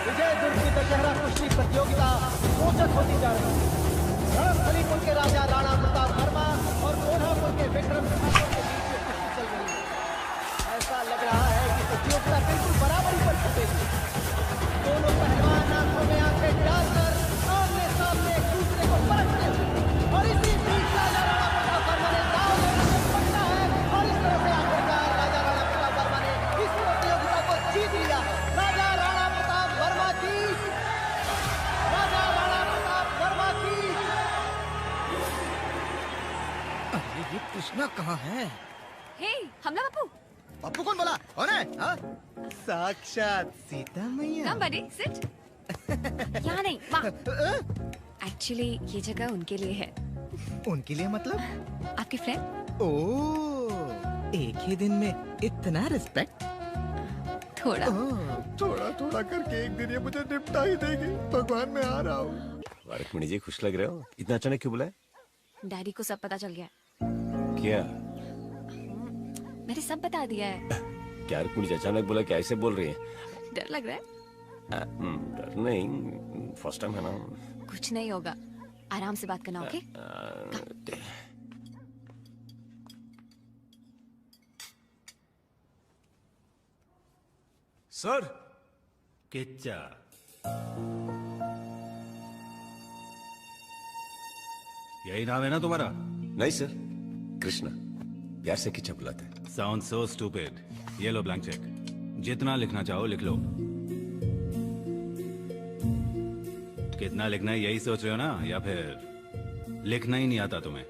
Speaker 9: विजय दुर्ग की दशहरा कुश्ती प्रतियोगिता रोचक होती जा रही है। रणस्थलीपुर के राजा राणा प्रताप वर्मा और कोल्हापुर के विक्रम ठाकुर के बीच में कुश्ती चल रही है। ऐसा लग रहा है कि प्रतियोगिता बिल्कुल बराबरी पर छूटेगी। दोनों पहलवान आंखों में आंखें डालकर आमने सामने एक दूसरे को परखते हैं और इसी बीच राजा राणा प्रताप वर्मा ने दांव लेने से पकड़ा है और इस तरह से आखिरकार राजा राणा प्रताप वर्मा ने इस प्रतियोगिता को जीत लिया है। राजा राणा प्रताप वर्मा की, राजा राणा प्रताप वर्मा की। अरे ये कृष्णा कहाँ है?
Speaker 8: हे, हमला बापू।
Speaker 9: पप्पू कौन बोला? कौन है? हाँ? साक्षात सीता मैया।
Speaker 8: Come buddy, sit. यहाँ नहीं, वहाँ। Actually ये जगह उनके लिए है।
Speaker 9: उनके लिए मतलब?
Speaker 8: आपके फ्रेंड?
Speaker 9: ओह, एक ही दिन में इतना रिस्पेक्ट?
Speaker 8: थोड़ा।
Speaker 9: थोड़ा थोड़ा करके एक दिन ये मुझे निपटा ही देगी। भगवान मैं आ रहा हूँ।
Speaker 12: रुक्मिणी जी खुश लग रहे हो, इतना अचानक क्यों बुलाए?
Speaker 8: डैडी को सब पता चल गया।
Speaker 12: क्या?
Speaker 8: मैंने सब बता दिया है।
Speaker 12: क्या रुक्मिणी जी अचानक बोला, क्या ऐसे बोल रही है?
Speaker 8: डर लग रहा है?
Speaker 12: डर नहीं, फर्स्ट टाइम है ना।
Speaker 8: कुछ नहीं होगा, आराम से बात करना। ओके?
Speaker 16: सर। किच्चा। यही नाम है ना तुम्हारा?
Speaker 12: नहीं सर, कृष्णा। प्यार से किच्चा बुलाते हैं।
Speaker 16: Sound so stupid. ये लो ब्लैंक चेक, जितना लिखना चाहो लिख लो। कितना लिखना है यही सोच रहे हो ना, या फिर लिखना ही नहीं आता तुम्हें?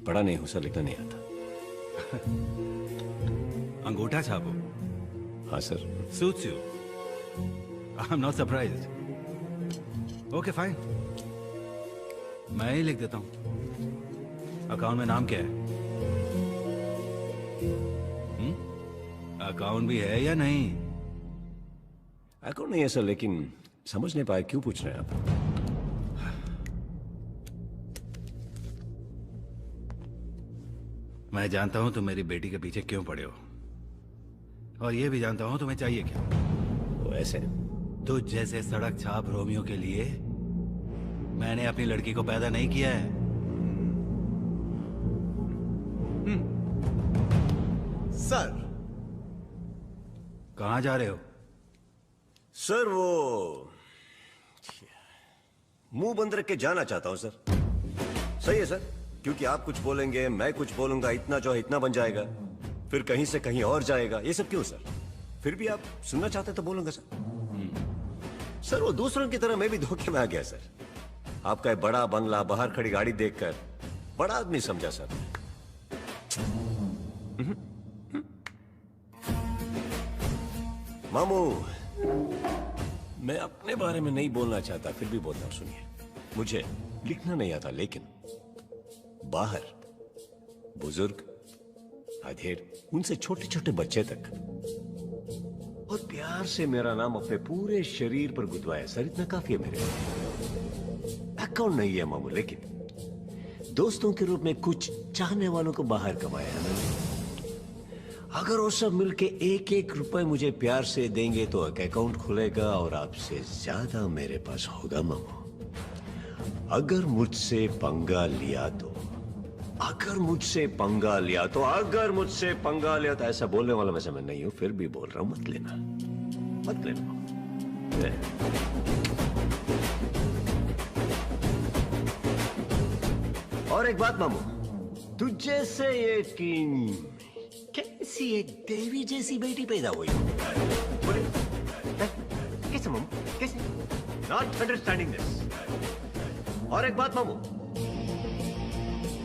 Speaker 12: पढ़ा नहीं हूं सर, लिखना नहीं आता।
Speaker 16: अंगूठा छापो।
Speaker 12: हाँ sir.
Speaker 16: Suits you. I'm not surprised. Okay, fine. मैं ही लिख देता हूँ। अकाउंट में नाम क्या है? अकाउंट भी है या नहीं?
Speaker 12: अकाउंट नहीं है सर, लेकिन समझ नहीं पाए क्यों पूछ रहे हैं आप?
Speaker 16: मैं जानता हूं तुम मेरी बेटी के पीछे क्यों पड़े हो, और ये भी जानता हूं तुम्हें चाहिए क्या।
Speaker 12: वो ऐसे
Speaker 16: तो जैसे सड़क छाप रोमियो के लिए मैंने अपनी लड़की को पैदा नहीं किया है।
Speaker 17: सर।
Speaker 16: कहां जा रहे हो?
Speaker 12: सर वो मुंह बंद रख के जाना चाहता हूं सर। सही है सर, क्योंकि आप कुछ बोलेंगे मैं कुछ बोलूंगा, इतना जो है इतना बन जाएगा, फिर कहीं से कहीं और जाएगा। ये सब क्यों सर? फिर भी आप सुनना चाहते तो बोलूंगा सर। सर वो दूसरों की तरह मैं भी धोखे में आ गया सर। आपका एक बड़ा बंगला, बाहर खड़ी गाड़ी देखकर बड़ा आदमी समझा सर। मामू मैं अपने बारे में नहीं बोलना चाहता, फिर भी बोलता हूं। सुनिए, मुझे लिखना नहीं आता, लेकिन बाहर बुजुर्ग, अधेड़, उनसे छोटे छोटे बच्चे तक बहुत प्यार से मेरा नाम अपने पूरे शरीर पर गुदवाया। सर, इतना काफी है मेरे लिए। अकाउंट नहीं है मामू, लेकिन दोस्तों के रूप में कुछ चाहने वालों को बाहर कमाया है मैंने। अगर वो सब मिलके एक एक रुपए मुझे प्यार से देंगे तो एक अकाउंट खुलेगा और आपसे ज्यादा मेरे पास होगा मामू। अगर मुझसे पंगा लिया तो, अगर मुझसे पंगा लिया तो, अगर मुझसे पंगा लिया तो, ऐसा बोलने वाला वैसे मैं नहीं हूं, फिर भी बोल रहा हूं, मत लेना, मत लेना। और एक बात मामू, तुझे से ये कैसी एक देवी जैसी बेटी पैदा हुई? बोले कैसे मामू, कैसे? Not understanding this. और एक बात मामू,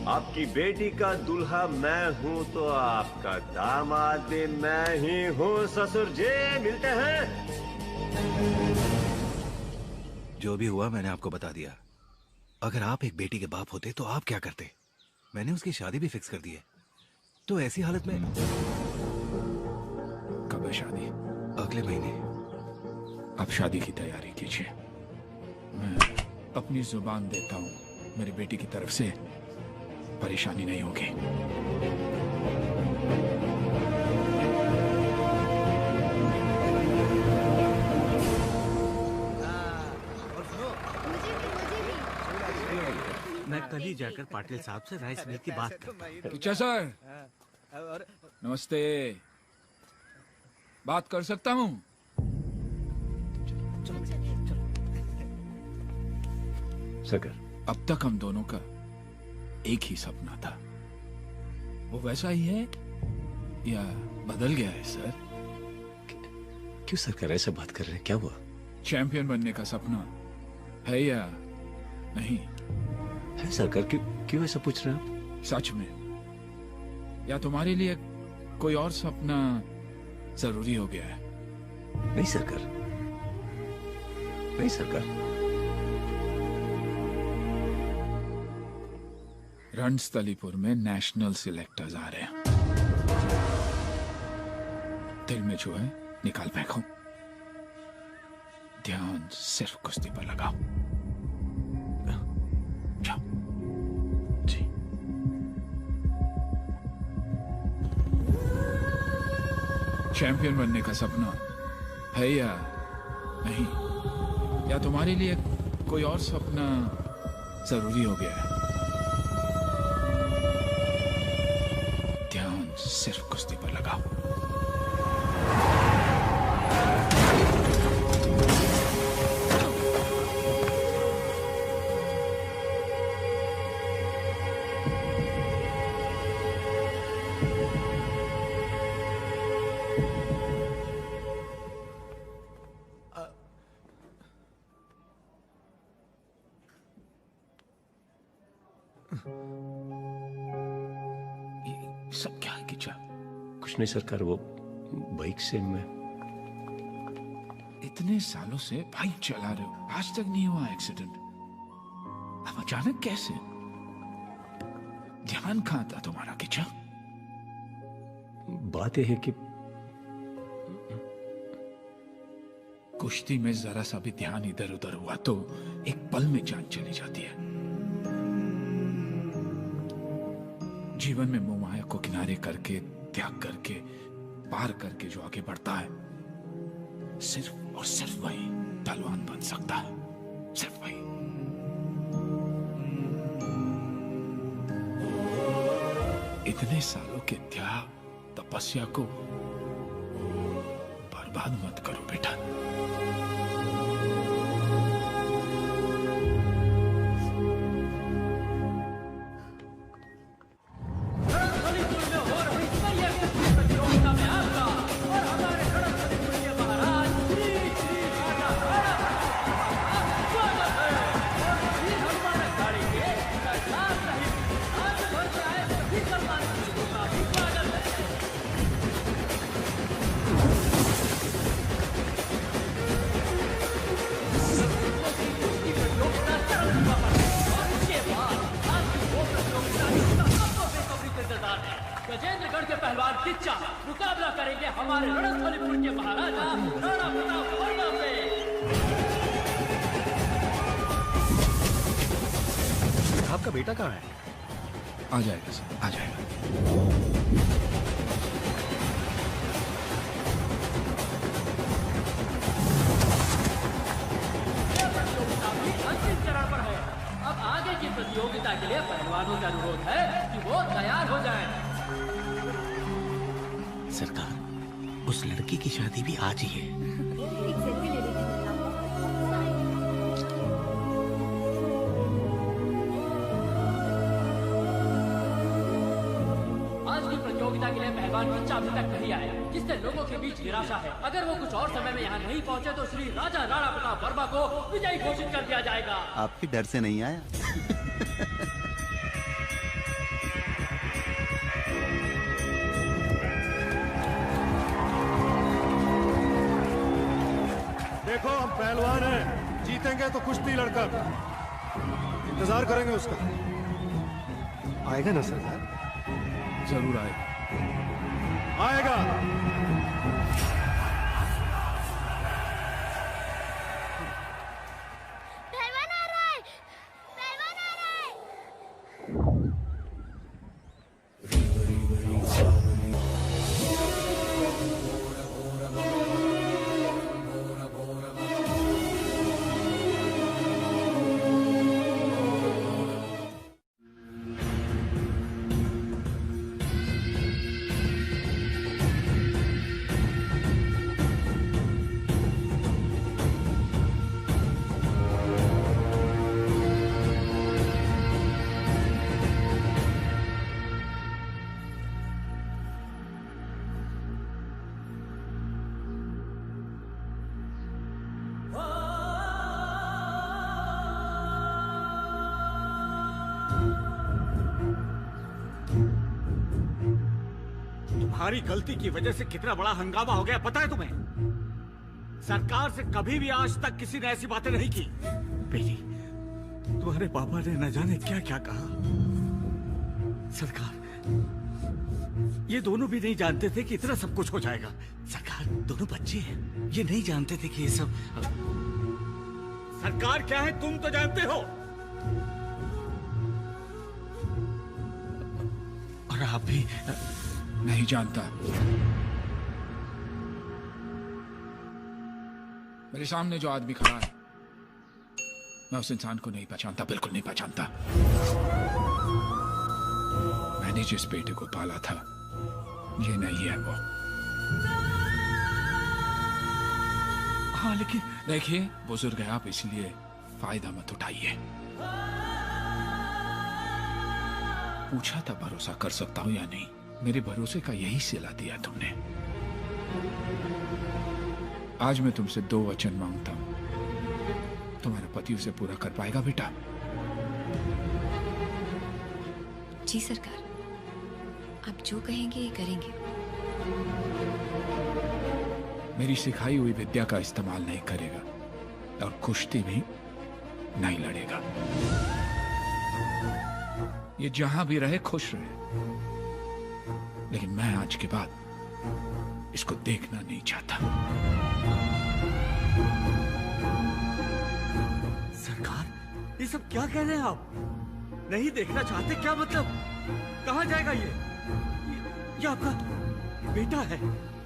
Speaker 12: आपकी बेटी का दूल्हा मैं हूं तो आपका दामाद भी मैं ही हूं। ससुर जी, मिलते हैं।
Speaker 16: जो भी हुआ मैंने आपको बता दिया। अगर आप एक बेटी के बाप होते तो आप क्या करते? मैंने उसकी शादी भी फिक्स कर दी है। तो ऐसी हालत में
Speaker 1: कब है शादी?
Speaker 16: अगले महीने।
Speaker 1: आप शादी की तैयारी कीजिए। मैं अपनी जुबान देता हूं, मेरी बेटी की तरफ से परेशानी नहीं होगी।
Speaker 18: मैं कल ही जाकर पाटिल साहब से राइस मिल की बात करता हूं।
Speaker 1: टीचर सर, नमस्ते। बात कर सकता हूं?
Speaker 12: सकर,
Speaker 1: अब तक हम दोनों का एक ही सपना था, वो वैसा ही है या बदल गया है सर?
Speaker 12: क्यों सरकार ऐसे बात कर रहे हैं? क्या हुआ?
Speaker 1: चैंपियन बनने का सपना है या नहीं?
Speaker 12: है सरकार। क्यों ऐसा पूछ रहे हैं?
Speaker 1: सच में, या तुम्हारे लिए कोई और सपना जरूरी हो गया है?
Speaker 12: नहीं सरकार, नहीं सरकार।
Speaker 1: रणस्थलीपुर में नेशनल सिलेक्टर्स आ रहे हैं। दिल में जो है निकाल फेंको, ध्यान सिर्फ कुश्ती पर लगाओ। जाओ। जी। चैंपियन बनने का सपना है या नहीं? या तुम्हारे लिए कोई और सपना जरूरी हो गया है? ध्यान सिर्फ कुश्ती पर लगाओ। सब क्या है किचा?
Speaker 12: कुछ नहीं सरकार, वो बाइक से मैं
Speaker 1: इतने सालों से बाइक चला रहे हो, आज तक नहीं हुआ एक्सीडेंट, अब अचानक कैसे? ध्यान कहां था तुम्हारा किचा?
Speaker 12: बात यह है कि
Speaker 1: कुश्ती में जरा सा भी ध्यान इधर उधर हुआ तो एक पल में जान चली जाती है। जीवन में मोह माया को किनारे करके, त्याग करके, पार करके जो आगे बढ़ता है, सिर्फ और सिर्फ वही पहलवान बन सकता है। सिर्फ वही। इतने सालों के त्याग, तपस्या को बर्बाद मत करो बेटा।
Speaker 17: बेटा कहाँ है?
Speaker 1: आ जाएगा सर, आ जाएगा।
Speaker 19: अंतिम चरण पर है। अब आगे की प्रतियोगिता के लिए पहलवानों का अनुरोध है कि वो तैयार हो जाएं।
Speaker 12: सरकार, उस लड़की की शादी भी आज ही है।
Speaker 19: प्रतियोगिता के लिए पहलवान बच्चा अभी तक नहीं आया, जिससे लोगों के बीच निराशा है। अगर वो कुछ और समय में यहाँ नहीं पहुँचे तो श्री राजा राणा प्रताप वर्मा को विजयी घोषित कर दिया जाएगा।
Speaker 11: आपके डर से नहीं आया?
Speaker 14: देखो हम पहलवान हैं, जीतेंगे तो कुश्ती लड़कर। इंतजार करेंगे उसका। आएगा ना सरदार?
Speaker 1: जरूर आएगा।
Speaker 14: आएगा।
Speaker 15: पहलवान आ रहा है, पहलवान आ रहा है।
Speaker 21: तुम्हारी गलती की वजह से कितना बड़ा हंगामा हो गया पता है तुम्हें? सरकार से कभी भी आज तक किसी ने ऐसी बातें नहीं की। बेटी, तुम्हारे पापा ने न जाने क्या क्या कहा। सरकार, ये दोनों भी नहीं जानते थे कि इतना सब कुछ हो जाएगा। सरकार, दोनों बच्चे हैं, ये नहीं जानते थे कि ये सब। सरकार क्या है तुम तो जानते हो, और आप भी
Speaker 1: नहीं जानता। मेरे सामने जो आदमी खड़ा है, मैं उस इंसान को नहीं पहचानता, बिल्कुल नहीं पहचानता। मैंने जिस बेटे को पाला था, ये नहीं है वो।
Speaker 21: हाँ लेकिन
Speaker 1: देखिए, बुजुर्ग है आप, इसलिए फायदा मत उठाइए। पूछा था भरोसा कर सकता हूं या नहीं, मेरे भरोसे का यही सिला दिया तुमने। आज मैं तुमसे 2 वचन मांगता हूं, तुम्हारा पति उसे पूरा कर पाएगा बेटा?
Speaker 8: जी सरकार, आप जो कहेंगे ये करेंगे।
Speaker 1: मेरी सिखाई हुई विद्या का इस्तेमाल नहीं करेगा और कुश्ती भी नहीं लड़ेगा। ये जहां भी रहे खुश रहे, लेकिन मैं आज के बाद इसको देखना नहीं चाहता।
Speaker 21: सरकार, ये सब क्या कह रहे हैं आप? नहीं देखना चाहते क्या मतलब? कहाँ जाएगा ये आपका बेटा है,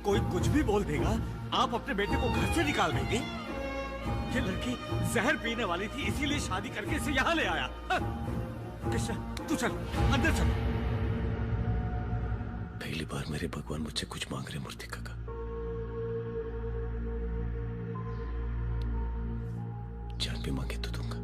Speaker 21: कोई कुछ भी बोल देगा, आप अपने बेटे को घर से निकाल देंगे? ये लड़की जहर पीने वाली थी, इसीलिए शादी करके इसे यहाँ ले आया। कृष्णा, तू चल अंदर चल।
Speaker 12: पहली बार मेरे भगवान मुझसे कुछ मांग रहे मूर्ति काका। जान भी मांगे तो दूंगा।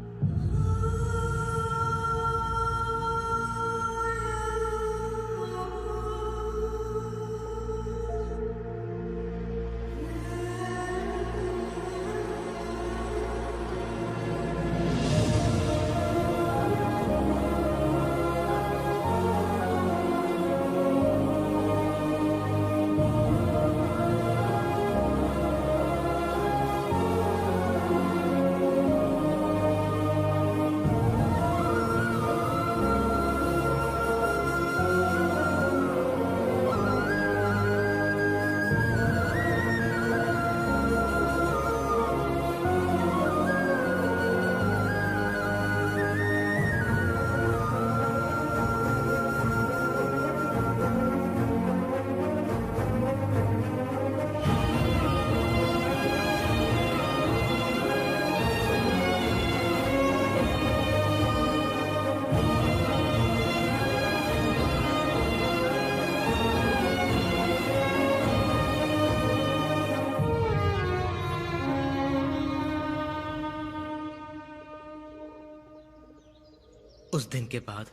Speaker 5: उस दिन के बाद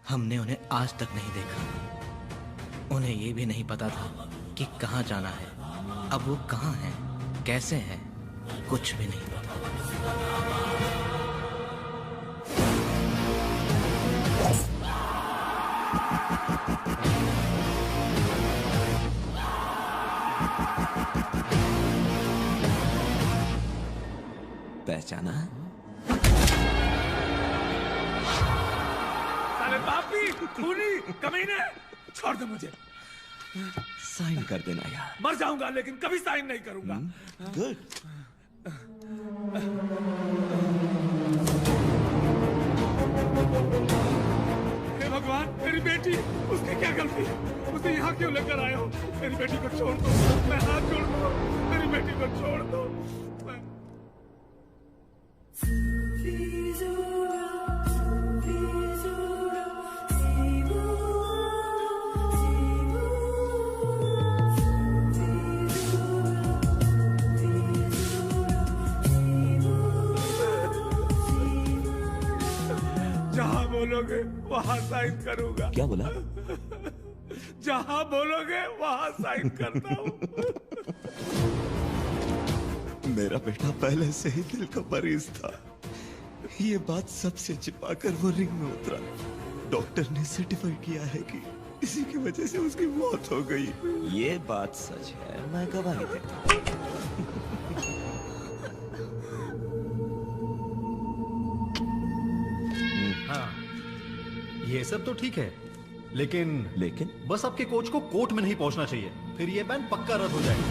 Speaker 5: हमने उन्हें आज तक नहीं देखा। उन्हें ये भी नहीं पता था कि कहाँ जाना है। अब वो कहाँ हैं, कैसे हैं, कुछ भी नहीं पता।
Speaker 7: पहचाना?
Speaker 1: साले पापी, खूनी, कमीने, छोड़ दे मुझे।
Speaker 7: साइन कर देना यार।
Speaker 1: मर जाऊंगा लेकिन कभी साइन नहीं करूंगा।
Speaker 7: गुड।
Speaker 1: हे भगवान, मेरी बेटी, उसकी क्या गलती है? उसे यहाँ क्यों लेकर आए हो? मेरी बेटी को छोड़ दो, मैं हाथ जोड़ दूँ, मेरी बेटी को छोड़ दो। जहाँ बोलोगे वहाँ साइन करूंगा।
Speaker 7: क्या बोला?
Speaker 1: जहाँ बोलोगे वहाँ साइन करता हूँ।
Speaker 7: मेरा बेटा पहले से ही दिल का मरीज था। ये बात सबसे छिपाकर वो रिंग में उतरा। डॉक्टर ने सर्टिफाई किया है कि इसी की वजह से उसकी मौत हो गई। ये बात सच है, मैं गवाही देता हूँ।
Speaker 17: हाँ, ये सब तो ठीक है, लेकिन बस आपके कोच को कोर्ट में नहीं पहुंचना चाहिए, फिर ये बैन पक्का रद्द हो जाएगा।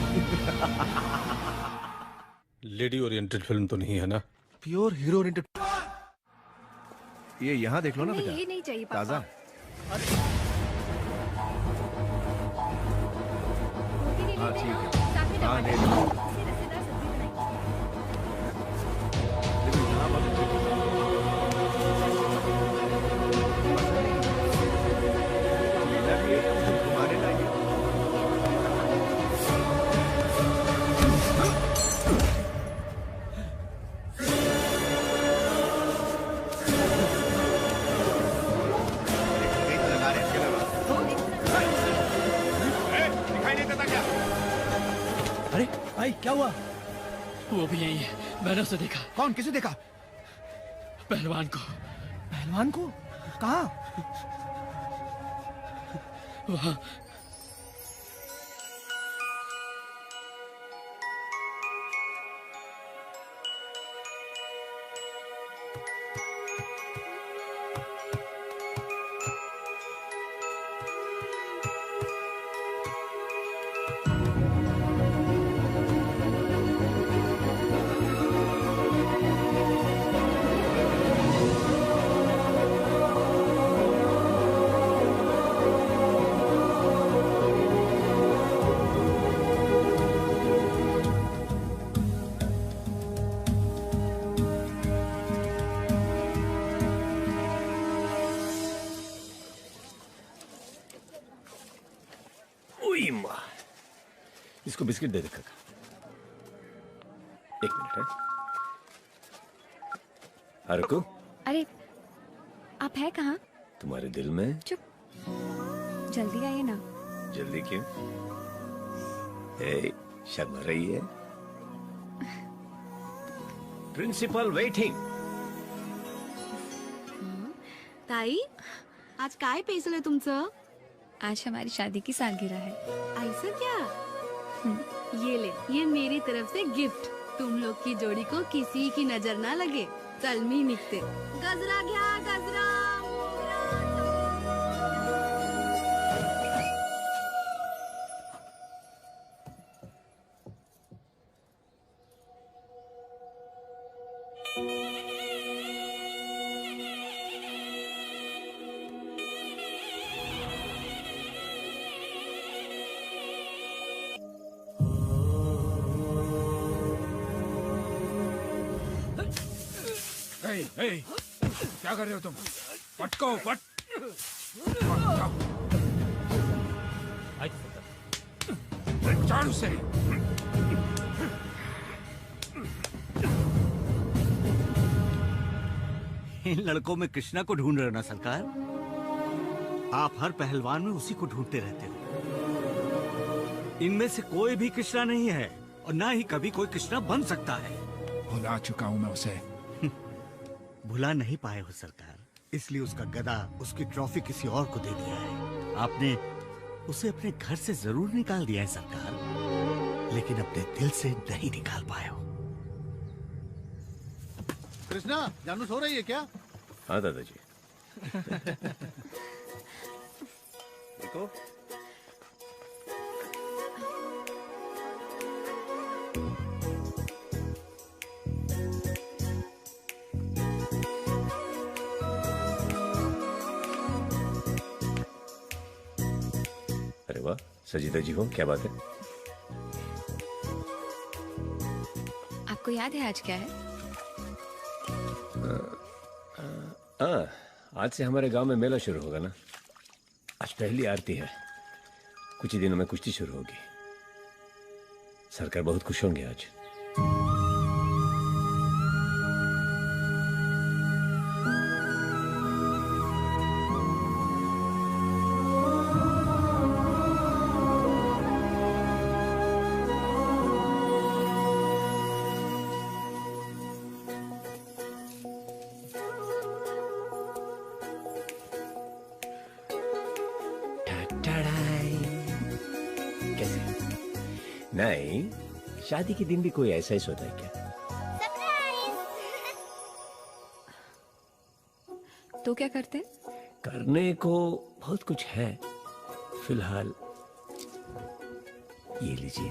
Speaker 14: लेडी ओरिएंटेड फिल्म तो नहीं है ना?
Speaker 4: Pure hero oriented. ये यहाँ देख लो ना बेटा,
Speaker 8: ये नहीं चाहिए पापा।
Speaker 4: ताजा। हाँ ठीक है, हाँ ले लो।
Speaker 5: भाई क्या हुआ?
Speaker 19: वो भी यही है, मैंने उसे देखा।
Speaker 5: कौन? किसे देखा?
Speaker 19: पहलवान को।
Speaker 5: पहलवान को? कहाँ?
Speaker 19: वहाँ।
Speaker 12: इसको बिस्किट दे दे काका। एक मिनट है। हरकू,
Speaker 8: अरे आप है कहाँ?
Speaker 12: तुम्हारे दिल में।
Speaker 8: चुप, जल्दी आइए ना।
Speaker 12: जल्दी क्यों? शर्मा रही है? Principal waiting.
Speaker 8: ताई, आज काय पेसल आहे तुमचं? आज हमारी शादी की सालगिरह है।
Speaker 15: ऐसा क्या? ये ले, ये मेरी तरफ से गिफ्ट। तुम लोग की जोड़ी को किसी की नजर ना लगे। चल मी निघते। गजरा घ्या, गजरा।
Speaker 1: क्या कर रहे हो तुम? पटको पट। झाड़ू से।
Speaker 21: इन लड़कों में कृष्णा को ढूंढ रहे हो ना सरकार? आप हर पहलवान में उसी को ढूंढते रहते हो। इनमें से कोई भी कृष्णा नहीं है और ना ही कभी कोई कृष्णा बन सकता है।
Speaker 1: भुला चुका हूं मैं उसे।
Speaker 21: भुला नहीं पाए हो सरकार, इसलिए उसका गदा, उसकी ट्रॉफी किसी और को दे दिया है। आपने उसे अपने घर से जरूर निकाल दिया है सरकार, लेकिन अपने दिल से नहीं निकाल पाए हो।
Speaker 20: कृष्णा, जानू सो रही है क्या?
Speaker 12: हाँ दादाजी। देखो अरे वाह सजीदा जी हो, क्या बात है?
Speaker 8: आपको याद है आज क्या है?
Speaker 12: आज से हमारे गांव में मेला शुरू होगा ना। आज पहली आरती है, कुछ ही दिनों में कुश्ती शुरू होगी। सरकार बहुत खुश होंगे आज। नहीं, शादी के दिन भी कोई ऐसा ही सोता है क्या?
Speaker 8: तो क्या करते हैं?
Speaker 12: करने को बहुत कुछ है। फिलहाल ये लीजिए।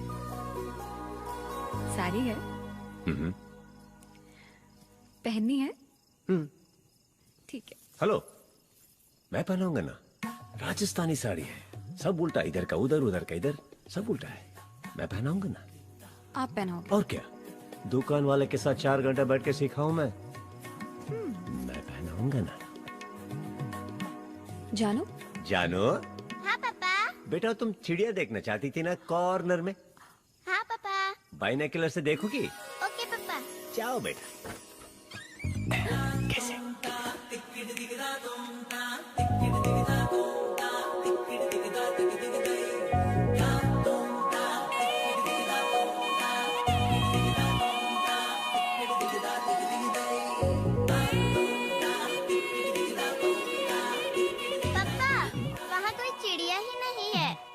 Speaker 8: साड़ी है? पहननी है? ठीक है।
Speaker 12: हेलो, मैं पहनाऊंगा ना। राजस्थानी साड़ी है, सब उल्टा, इधर का उधर, उधर का इधर, सब उल्टा है। मैं पहनाऊंगा ना।
Speaker 8: आप पहनाओगे?
Speaker 12: और क्या, दुकान वाले के साथ 4 घंटा बैठ के सिखाऊं मैं? मैं पहनाऊंगा ना।
Speaker 8: जानो?
Speaker 12: जानो?
Speaker 6: हाँ पापा।
Speaker 12: बेटा तुम चिड़िया देखना चाहती थी ना कॉर्नर में?
Speaker 6: हाँ पापा।
Speaker 12: बाइनोकुलर से देखोगी?
Speaker 6: ओके पापा।
Speaker 12: जाओ बेटा। कैसे?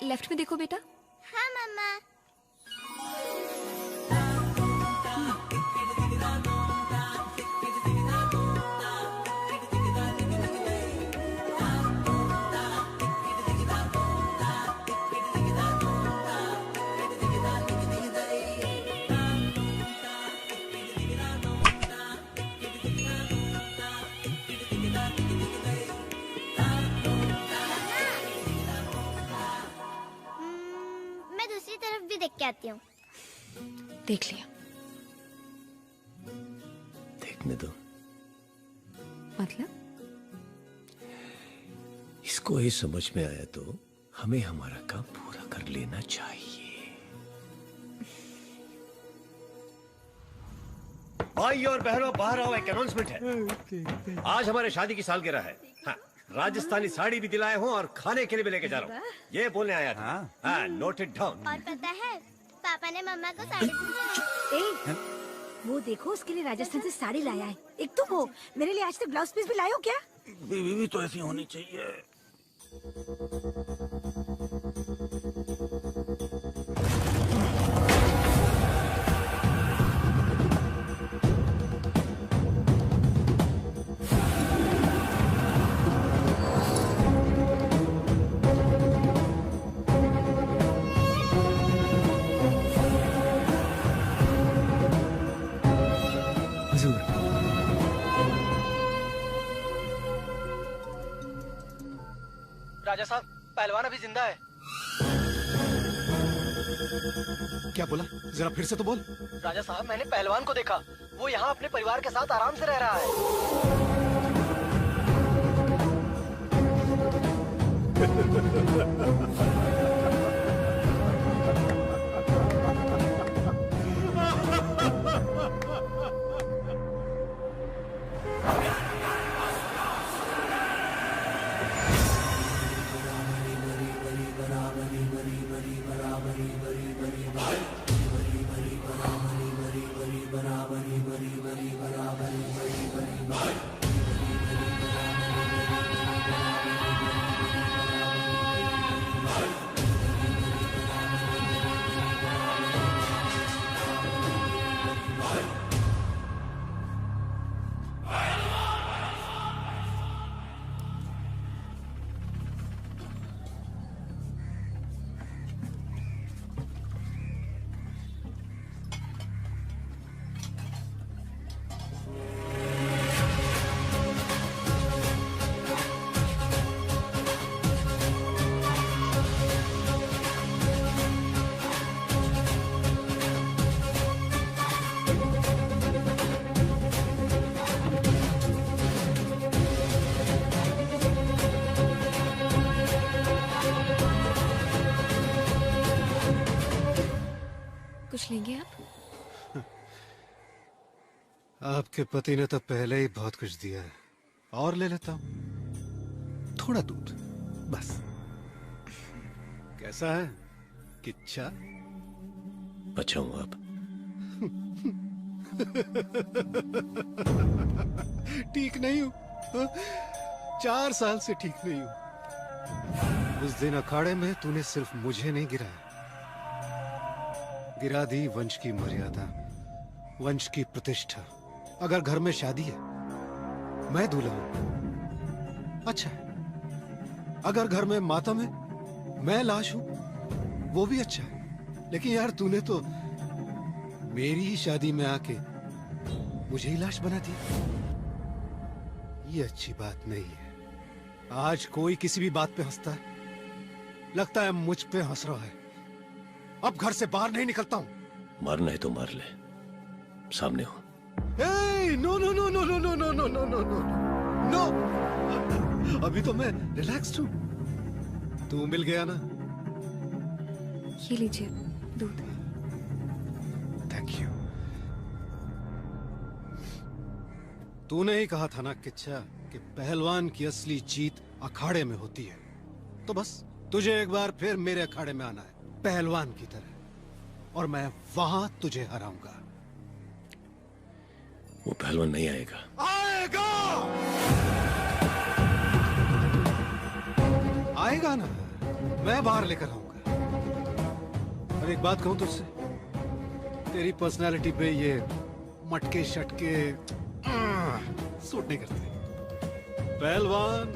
Speaker 8: लेफ्ट में देखो बेटा।
Speaker 6: हाँ मम्मा। आती हूँ।
Speaker 8: देख लिया।
Speaker 12: देखने दो।
Speaker 8: मतलब?
Speaker 12: इसको ही समझ में आया तो हमें हमारा काम पूरा कर लेना चाहिए। भाई और बहनों, बाहर आओ, एक अनाउंसमेंट है। आज हमारे शादी की सालगिरह है। हाँ, राजस्थानी साड़ी भी दिलाए हूँ और खाने के लिए भी लेके जा रहा हूँ। ये बोलने आया था। हाँ, नोट इट डाउन।
Speaker 6: और पता है, पापा ने मम्मा को साड़ी
Speaker 22: वो देखो, उसके लिए राजस्थान से साड़ी लाया है। एक तुम हो, मेरे लिए आज तक ब्लाउज पीस भी लाए हो क्या?
Speaker 21: बीवी भी तो ऐसी होनी चाहिए।
Speaker 9: राजा साहब, पहलवान अभी जिंदा है।
Speaker 14: क्या बोला? जरा फिर से तो बोल।
Speaker 9: राजा साहब, मैंने पहलवान को देखा। वो यहाँ अपने परिवार के साथ आराम से रह रहा है।
Speaker 8: कुछ लेंगे आप?
Speaker 14: आपके पति ने तो पहले ही बहुत कुछ दिया है, और ले लेता हूं। थोड़ा दूध बस। कैसा है किच्छा?
Speaker 12: अच्छा हूं आप?
Speaker 14: ठीक नहीं हूं, 4 साल से ठीक नहीं हूं। उस दिन अखाड़े में तूने सिर्फ मुझे नहीं गिराया, गिरा दी वंश की मर्यादा, वंश की प्रतिष्ठा। अगर घर में शादी है, मैं दूल्हा हूं, अच्छा है। अगर घर में मातम है, मैं लाश हूं, वो भी अच्छा है। लेकिन यार तूने तो मेरी ही शादी में आके मुझे ही लाश बना दिया। ये अच्छी बात नहीं है। आज कोई किसी भी बात पे हंसता है, लगता है मुझ पे हंस रहा है। अब घर से बाहर नहीं निकलता हूं।
Speaker 12: मरना है तो मर ले, सामने हो।
Speaker 14: No no no no no no no no no no no no, अभी तो मैं रिलैक्स्ड हूं। तू मिल गया ना?
Speaker 8: ये लीजिए दूध।
Speaker 14: Thank you. तूने ही कहा था ना किच्छा कि पहलवान की असली जीत अखाड़े में होती है। तो बस तुझे एक बार फिर मेरे अखाड़े में आना है, पहलवान की तरह, और मैं वहां तुझे हराऊंगा।
Speaker 12: वो पहलवान नहीं आएगा।
Speaker 14: आएगा, आएगा ना, मैं बाहर लेकर आऊंगा। और एक बात कहूं तुझसे, तेरी पर्सनालिटी पे ये मटके शटके सूट नहीं करते। पहलवान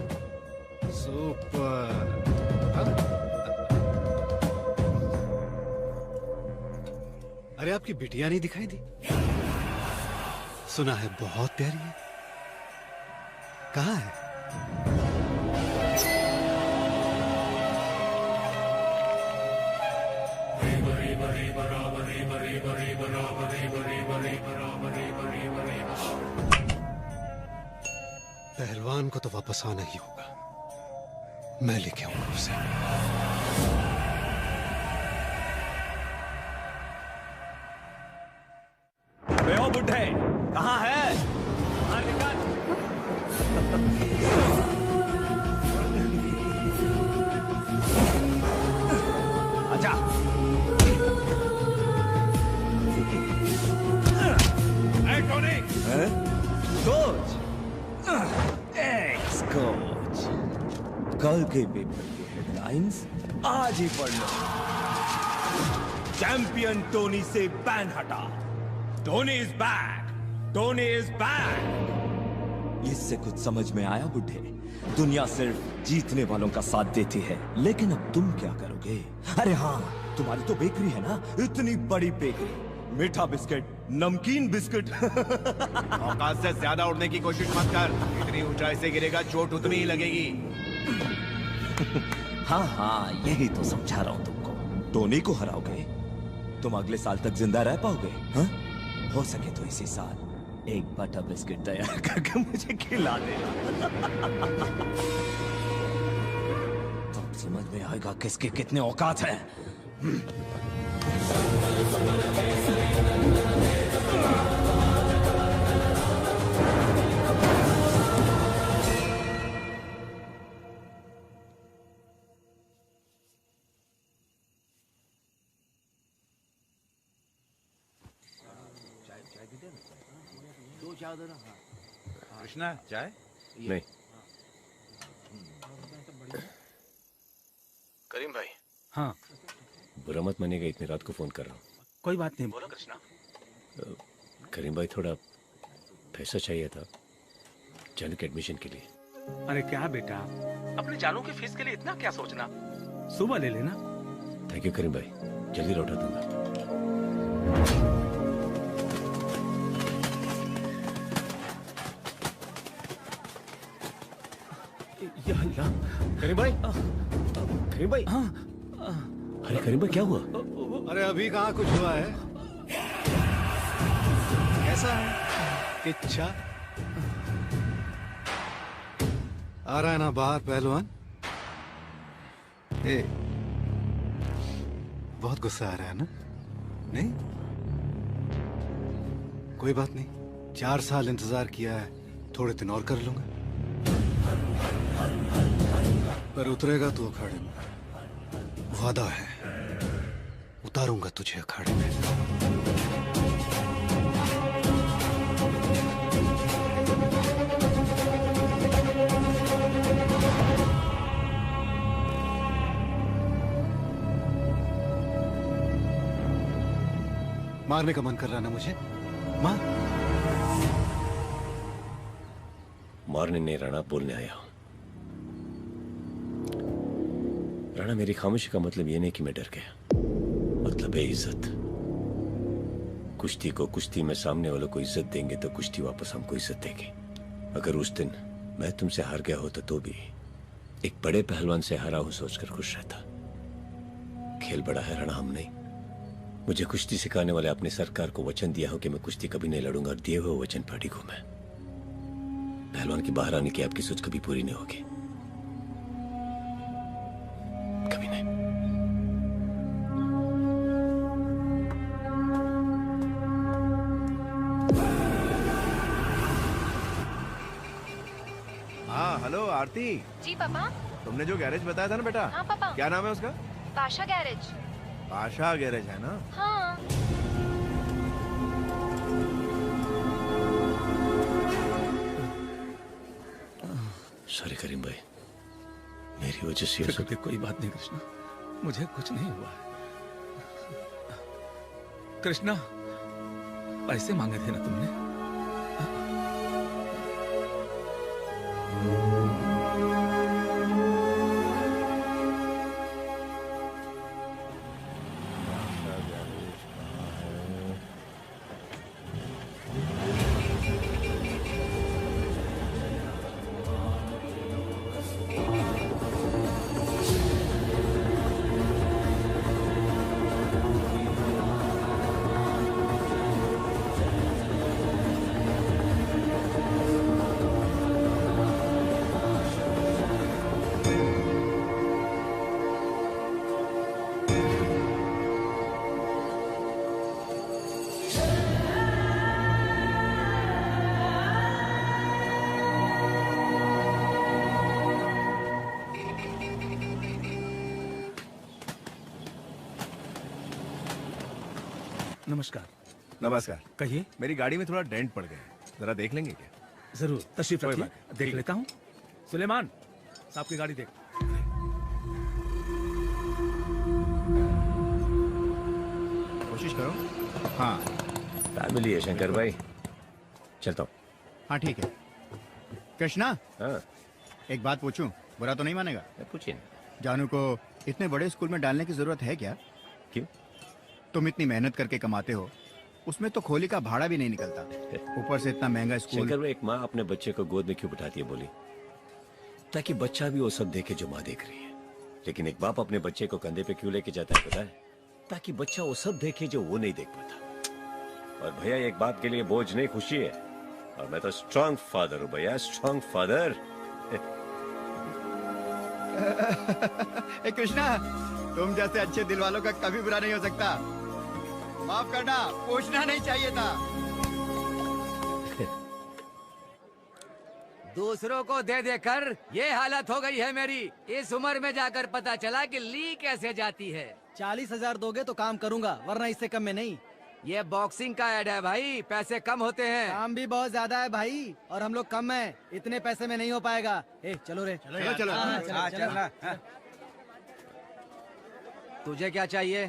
Speaker 14: सुपर। अरे आपकी बिटिया नहीं दिखाई दी? सुना है बहुत प्यारी है। कहाँ है? पहलवान को तो वापस आना ही होगा। मैं लेके आऊंगा उसे।
Speaker 7: बुढ़े कहाँ है? बाहर निकल। आजा। टोनी। कोच, एक्स कोच, कल के पेपर की हेडलाइंस आज ही पढ़ लो। चैंपियन टोनी से बैन हटा। Tony is back, Tony is back. इससे कुछ समझ में आया बुढ़े? दुनिया सिर्फ जीतने वालों का साथ देती है, लेकिन अब तुम क्या करोगे? अरे हाँ, तुम्हारी तो बेकरी है ना, इतनी बड़ी बेकरी, मीठा बिस्किट, नमकीन बिस्किट।
Speaker 4: औकात से ज्यादा उड़ने की कोशिश मत कर, इतनी ऊंचाई से गिरेगा चोट उतनी ही लगेगी।
Speaker 7: हाँ हाँ, यही तो समझा रहा हूँ तुमको। टोनी को हराओगे, तुम अगले साल तक जिंदा रह पाओगे? हाँ? हो सके तो इसी साल एक बटर बिस्किट तैयार करके मुझे खिला देना। तब समझ में आएगा किसके कितने औकात हैं।
Speaker 12: दो चाय दो ना।
Speaker 1: कृष्णा चाय?
Speaker 4: नहीं। करीम भाई।
Speaker 3: हाँ।
Speaker 4: बुरा मत मानिएगा, इतनी रात को फोन कर रहा हूँ।
Speaker 3: कोई बात नहीं, बोलो कृष्णा।
Speaker 4: करीम भाई थोड़ा पैसा चाहिए था जानू के एडमिशन के लिए।
Speaker 3: अरे क्या बेटा, अपने जानू की फीस के लिए इतना क्या सोचना, सुबह ले लेना।
Speaker 4: थैंक यू करीम भाई, जल्दी लौटा दूंगा।
Speaker 3: या अल्लाह।
Speaker 4: करीम भाई, करीम भाई। अरे करीम भाई क्या हुआ?
Speaker 14: अरे अभी कहाँ कुछ हुआ है? कैसा है इच्छा? आ रहा है ना बाहर पहलवान? ए, बहुत गुस्सा आ रहा है ना? नहीं? कोई बात नहीं, 4 साल इंतजार किया है, थोड़े दिन और कर लूंगा। पर उतरेगा तू अखाड़े में, वादा है, उतारूंगा तुझे अखाड़े में। मारने का मन कर रहा ना मुझे? मार।
Speaker 4: मारने नहीं राणा, बोलने आया हूं। राणा मेरी खामोशी का मतलब ये नहीं कि मैं डर गया, मतलब है इज्जत। कुश्ती को कुश्ती में सामने वालों को इज्जत देंगे तो कुश्ती वापस हमको इज्जत देगी। अगर उस दिन मैं तुमसे हार गया होता तो भी एक बड़े पहलवान से हारा हूं सोचकर खुश रहता। खेल बड़ा है राणा, हम नहीं। मुझे कुश्ती सिखाने वाले अपने सरकार को वचन दिया हो कि मैं कुश्ती कभी नहीं लड़ूंगा, और दिए हुए वचन पर अडिग हूं मैं। पहलवान की बाहर आने की आपकी सोच कभी पूरी नहीं होगी, कभी नहीं।
Speaker 11: हाँ हेलो आरती।
Speaker 2: जी पापा।
Speaker 11: तुमने जो गैरेज बताया था ना बेटा?
Speaker 2: हाँ पापा।
Speaker 11: क्या नाम है उसका?
Speaker 2: बादशाह गैरेज।
Speaker 11: बादशाह गैरेज है ना?
Speaker 2: हाँ।
Speaker 4: सॉरी करीम भाई, मेरी वजह से ये सब।
Speaker 1: कोई बात नहीं कृष्णा, मुझे कुछ नहीं हुआ। कृष्णा, पैसे मांगे थे ना तुमने? नमस्कार।
Speaker 11: नमस्कार।
Speaker 1: कहिए।
Speaker 11: मेरी गाड़ी में थोड़ा डेंट पड़ गया है, जरा देख लेंगे क्या?
Speaker 1: जरूर, तशरीफ
Speaker 11: कोई
Speaker 1: रखिए,
Speaker 11: बात
Speaker 1: देख लेता हूँ। सुलेमान, साहब की गाड़ी देख।
Speaker 11: कोशिश करो।
Speaker 4: हाँ फैमिली है शंकर भाई, चलता हूँ।
Speaker 13: हाँ ठीक है। कृष्णा,
Speaker 4: हाँ
Speaker 13: एक बात पूछूं, बुरा तो नहीं मानेगा?
Speaker 4: पूछिए।
Speaker 13: जानू को इतने बड़े स्कूल में डालने की जरूरत है क्या?
Speaker 4: क्यों?
Speaker 13: तुम इतनी मेहनत करके कमाते हो, उसमें तो खोली का भाड़ा भी नहीं निकलता, ऊपर से इतना महंगा स्कूल।
Speaker 4: शंकर भाई, एक माँ अपने बच्चे को गोद में क्यों बिठाती है बोली? ताकि बच्चा भी वो सब देखे जो माँ देख रही है। लेकिन एक बाप अपने बच्चे को कंधे पे क्यों लेके जाता है पता है? ताकि बच्चा वो सब देखे जो वो नहीं देख पाता। और भैया एक बाप के लिए बोझ नहीं, खुशी है। और मैं तो स्ट्रॉन्ग फादर हूँ भैया, स्ट्रॉन्ग फादर।
Speaker 13: कृष्णा, तुम जैसे अच्छे दिल वालों का कभी बुरा नहीं हो सकता। माफ करना, पूछना नहीं चाहिए था।
Speaker 23: दूसरों को दे देकर ये हालत हो गई है मेरी। इस उम्र में जाकर पता चला कि ली कैसे जाती है।
Speaker 9: 40,000 दोगे तो काम करूंगा, वरना इससे कम में नहीं।
Speaker 23: ये बॉक्सिंग का ऐड है भाई, पैसे कम होते हैं।
Speaker 9: काम भी बहुत ज्यादा है भाई, और हम लोग कम हैं, इतने पैसे में नहीं हो पाएगा। ए चलो रे,
Speaker 13: चलो चलो
Speaker 9: चलो।
Speaker 23: तुझे क्या चाहिए?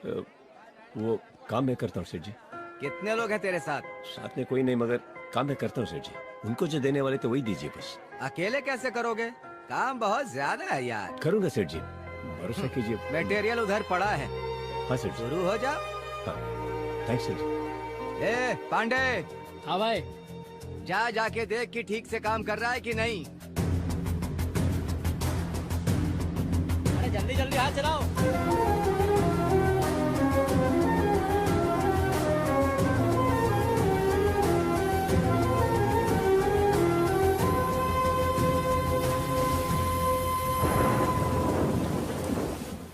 Speaker 4: वो काम मैं करता हूँ सेठ जी।
Speaker 23: कितने लोग हैं तेरे साथ?
Speaker 4: साथ में कोई नहीं, मगर काम मैं करता हूँ सेठ जी। उनको जो देने वाले तो वही दीजिए बस।
Speaker 23: अकेले कैसे करोगे? काम बहुत ज्यादा है यार।
Speaker 4: करूँगा सेठ जी, भरोसा कीजिए।
Speaker 23: मटेरियल उधर पड़ा है।
Speaker 4: हाँ सेठ जी।
Speaker 23: शुरू हो जा।
Speaker 4: हाँ थैंक्स सेठ जी।
Speaker 23: ए पांडे।
Speaker 19: हाँ भाई।
Speaker 23: जाके देख कि ठीक से काम कर रहा है कि नहीं।
Speaker 9: अरे जल्दी जल्दी हाथ चलाओ।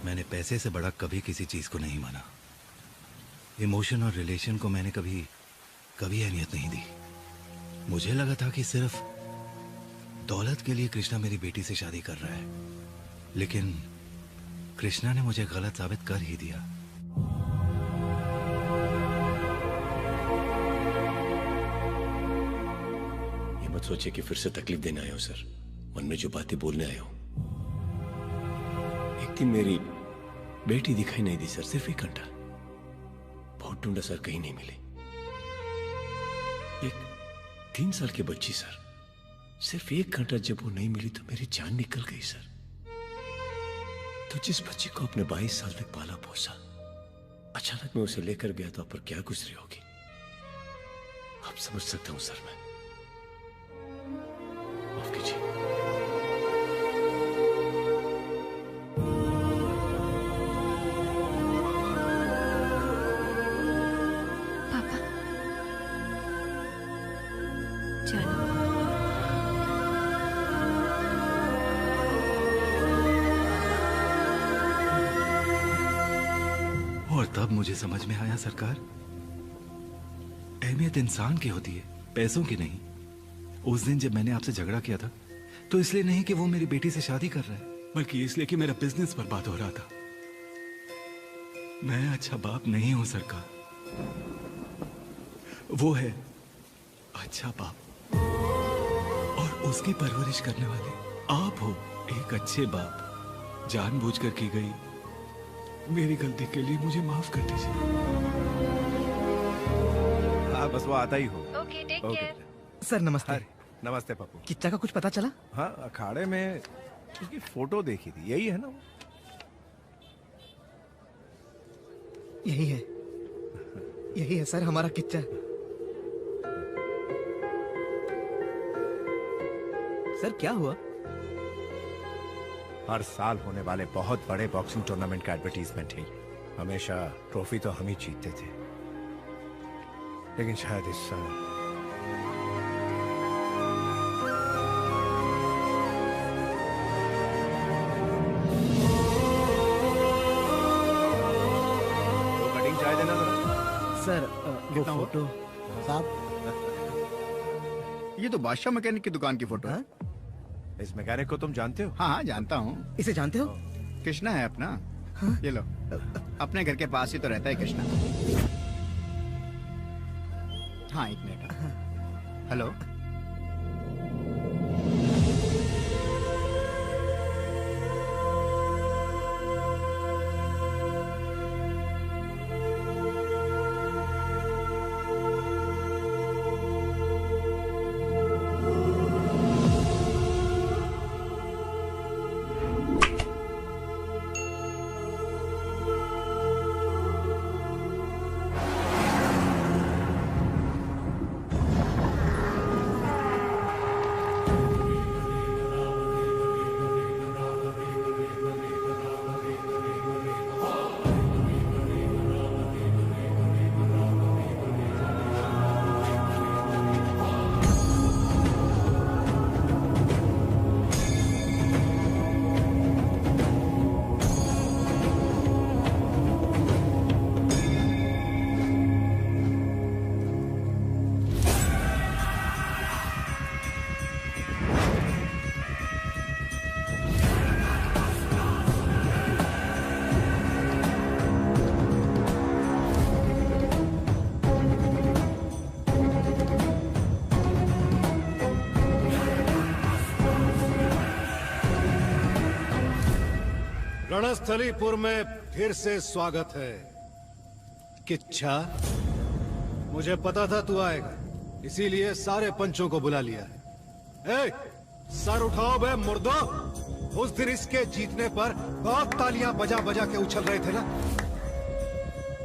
Speaker 17: मैंने पैसे से बड़ा कभी किसी चीज को नहीं माना। इमोशन और रिलेशन को मैंने कभी अहमियत नहीं दी। मुझे लगा था कि सिर्फ दौलत के लिए कृष्णा मेरी बेटी से शादी कर रहा है, लेकिन कृष्णा ने मुझे गलत साबित कर ही दिया।
Speaker 4: ये मत सोचिए कि फिर से तकलीफ देने आया हूं सर। मन में जो बातें बोलने आया हूं। एक दिन मेरी बेटी दिखाई नहीं दी सर, सिर्फ 1 घंटा। बहुत ढूंढा सर, कहीं नहीं मिली। एक 3 साल की बच्ची सर, सिर्फ 1 घंटा जब वो नहीं मिली तो मेरी जान निकल गई सर। तो जिस बच्ची को अपने 22 साल तक पाला पोसा, अचानक मैं उसे लेकर गया तो आप पर क्या गुजरी होगी आप समझ सकता हूं सर। मैं माफ कीजिए।
Speaker 17: और तब मुझे समझ में आया सरकार, अहमियत इंसान की होती है, पैसों की नहीं। उस दिन जब मैंने आपसे झगड़ा किया था तो इसलिए नहीं कि वो मेरी बेटी से शादी कर रहा है, बल्कि इसलिए कि मेरा बिजनेस बर्बाद हो रहा था। मैं अच्छा बाप नहीं हूं सरकार, वो है अच्छा बाप, और उसकी परवरिश करने वाले आप हो एक अच्छे बाप। जानबूझकर की गई मेरी गलती के लिए मुझे माफ कर दीजिए।
Speaker 10: हाँ बस वो आता ही हो।
Speaker 2: Okay take care.
Speaker 5: सर नमस्ते।
Speaker 10: नमस्ते पप्पू।
Speaker 5: किच्चा का कुछ पता चला?
Speaker 10: हाँ अखाड़े में उसकी फोटो देखी थी, यही है ना वो?
Speaker 5: यही है सर हमारा किच्चा। सर क्या हुआ?
Speaker 10: हर साल होने वाले बहुत बड़े बॉक्सिंग टूर्नामेंट का एडवर्टीजमेंट है। हमेशा ट्रॉफी तो हम ही जीतते थे, लेकिन शायद इस साल कटिंग चाय देना जरा।
Speaker 5: सर वो फोटो
Speaker 13: साहब, ये तो बादशाह मैकेनिक की दुकान की फोटो है।
Speaker 10: इस मैकेनिक को तुम जानते हो?
Speaker 13: हाँ जानता हूँ।
Speaker 5: इसे जानते हो?
Speaker 13: कृष्णा है अपना। हाँ? ये लो, अपने घर के पास ही तो रहता है कृष्णा। हाँ 1 मिनट। हेलो
Speaker 14: रणस्थलीपुर में फिर से स्वागत है। किच्छा, मुझे पता था तू आएगा, इसीलिए सारे पंचों को बुला लिया है। ए, सर उठाओ बे मुर्दो। उस दिन इसके जीतने पर बहुत तालियां बजा बजा के उछल रहे थे ना,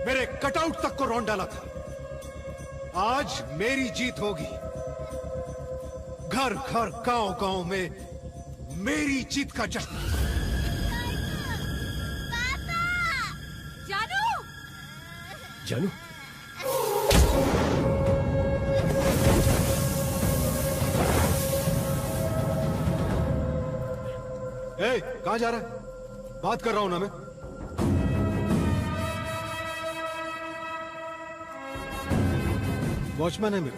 Speaker 14: मेरे कटआउट तक को रौंद डाला था। आज मेरी जीत होगी। घर घर गांव गांव में मेरी जीत का जश्न।
Speaker 8: जानू!
Speaker 4: जानू?
Speaker 14: ए, कहां जा रहा है? बात कर रहा हूं ना मैं। वॉचमैन है मेरा।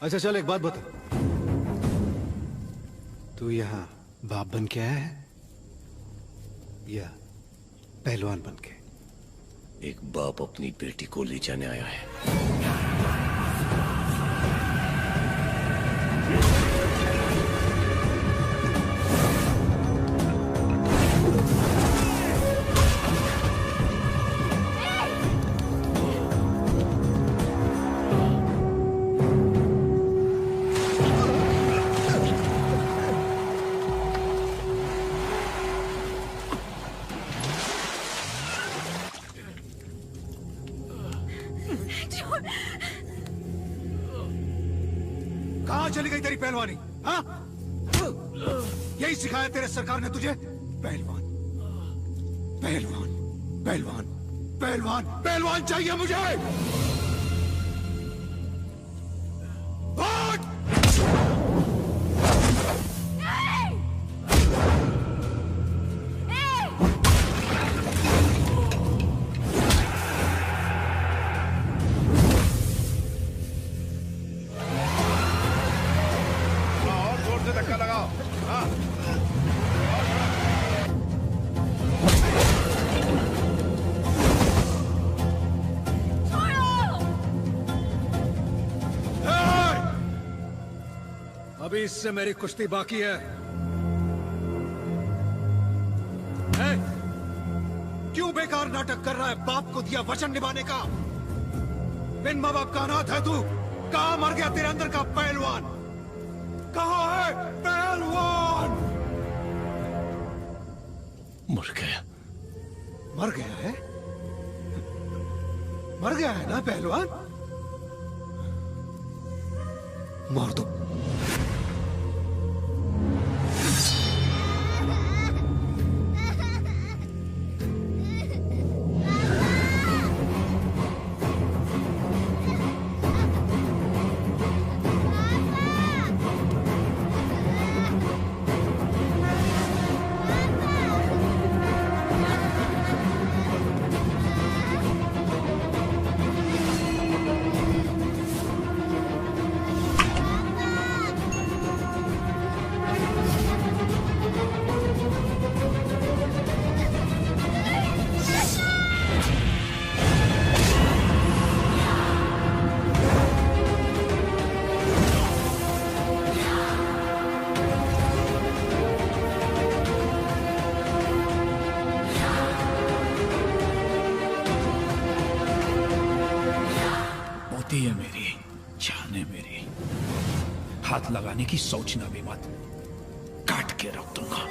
Speaker 14: अच्छा चल, एक बात बता, तू यहां बाप बन के आया है या पहलवान बन के?
Speaker 4: एक बाप अपनी बेटी को ले जाने आया है।
Speaker 14: कहां चली गई तेरी पहलवानी? हाँ? यही सिखाया तेरे सरकार ने तुझे? पहलवान, पहलवान, पहलवान, पहलवान, पहलवान चाहिए मुझे। भाग! अभी इससे मेरी कुश्ती बाकी है। क्यों बेकार नाटक कर रहा है बाप को दिया वचन निभाने का? बिन माँ बाप का अनाथ है तू। कहां मर गया तेरे अंदर का पहलवान? कहां है पहलवान?
Speaker 4: मर गया।
Speaker 14: मर गया है? मर गया है ना पहलवान? मार दो।
Speaker 1: है मेरी, जान है मेरी। हाथ लगाने की सोचना भी मत, काट के रख दूंगा।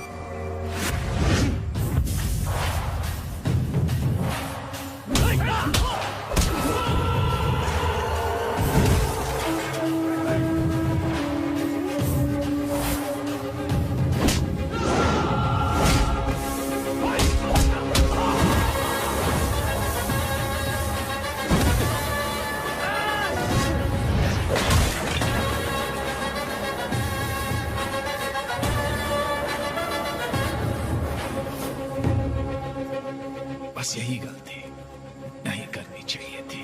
Speaker 1: बस यही गलती नहीं करनी चाहिए थी।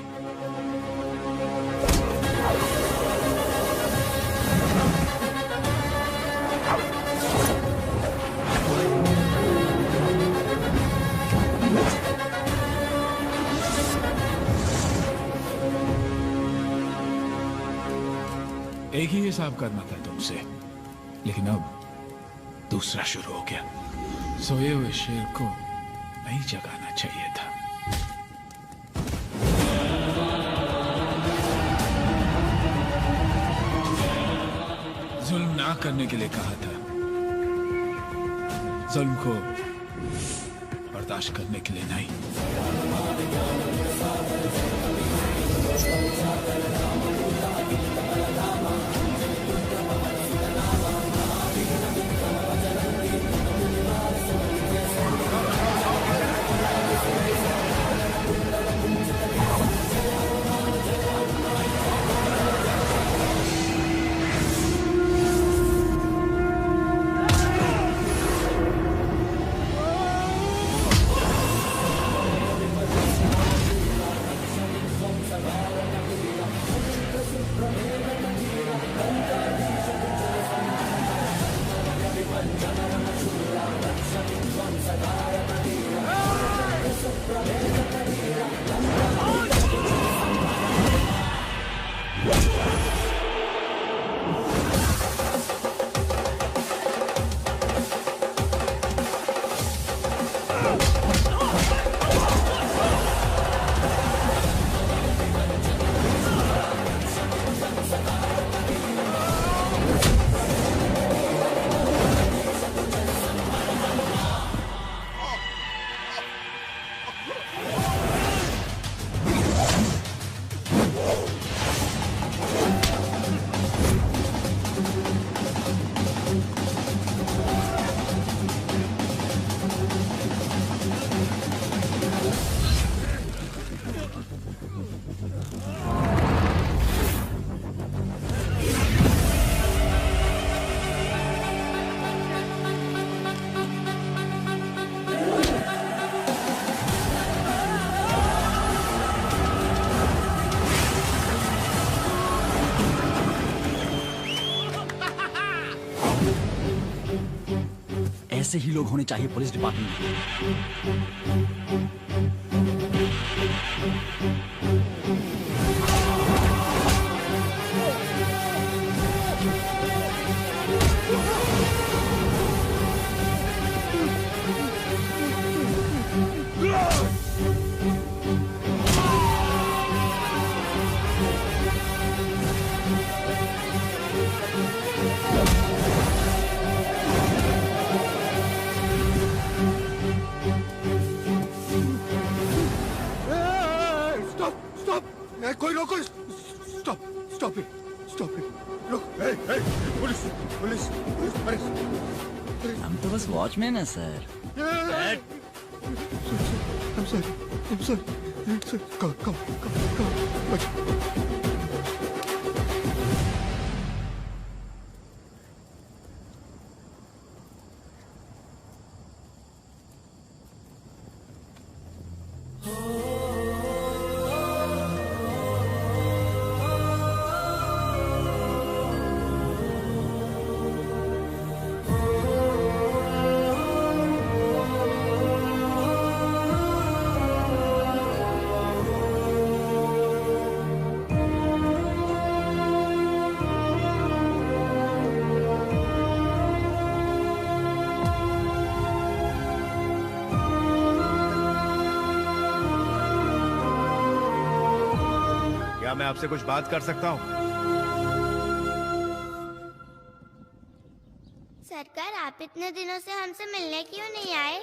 Speaker 1: एक ही हिसाब करना था तुमसे, लेकिन अब दूसरा शुरू हो गया। सोए हुए शेर को नहीं जगाना चाहिए था। जुल्म ना करने के लिए कहा था, जुल्म को बर्दाश्त करने के लिए नहीं।
Speaker 21: ऐसे ही लोग होने चाहिए पुलिस डिपार्टमेंट में।
Speaker 10: कोई रोको! Stop! Stop it! Stop it! रुक! पुलिस! पुलिस! पुलिस!
Speaker 21: हम तो बस वॉचमैन है sir.
Speaker 10: I'm sorry. I'm sorry. Come. क्या मैं आपसे कुछ बात कर सकता हूँ?
Speaker 6: सरकार, आप इतने दिनों से हमसे मिलने क्यों नहीं आए?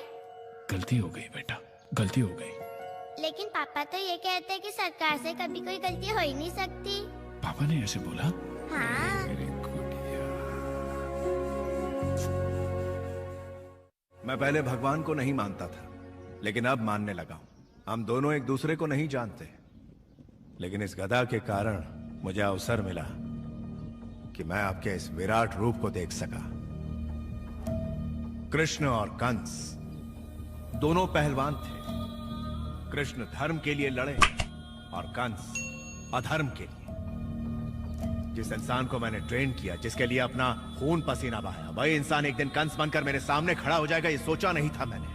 Speaker 1: गलती हो गई बेटा, गलती हो गई।
Speaker 6: लेकिन पापा तो ये कहते हैं कि सरकार से कभी कोई गलती हो ही नहीं सकती।
Speaker 1: पापा ने ऐसे बोला?
Speaker 6: हाँ।
Speaker 10: मैं पहले भगवान को नहीं मानता था, लेकिन अब मानने लगा हूं। हम दोनों एक दूसरे को नहीं जानते, लेकिन इस गदा के कारण मुझे अवसर मिला कि मैं आपके इस विराट रूप को देख सका। कृष्ण और कंस दोनों पहलवान थे। कृष्ण धर्म के लिए लड़े और कंस अधर्म के लिए। जिस इंसान को मैंने ट्रेन किया, जिसके लिए अपना खून पसीना बहाया, वही इंसान एक दिन कंस बनकर मेरे सामने खड़ा हो जाएगा, ये सोचा नहीं था मैंने।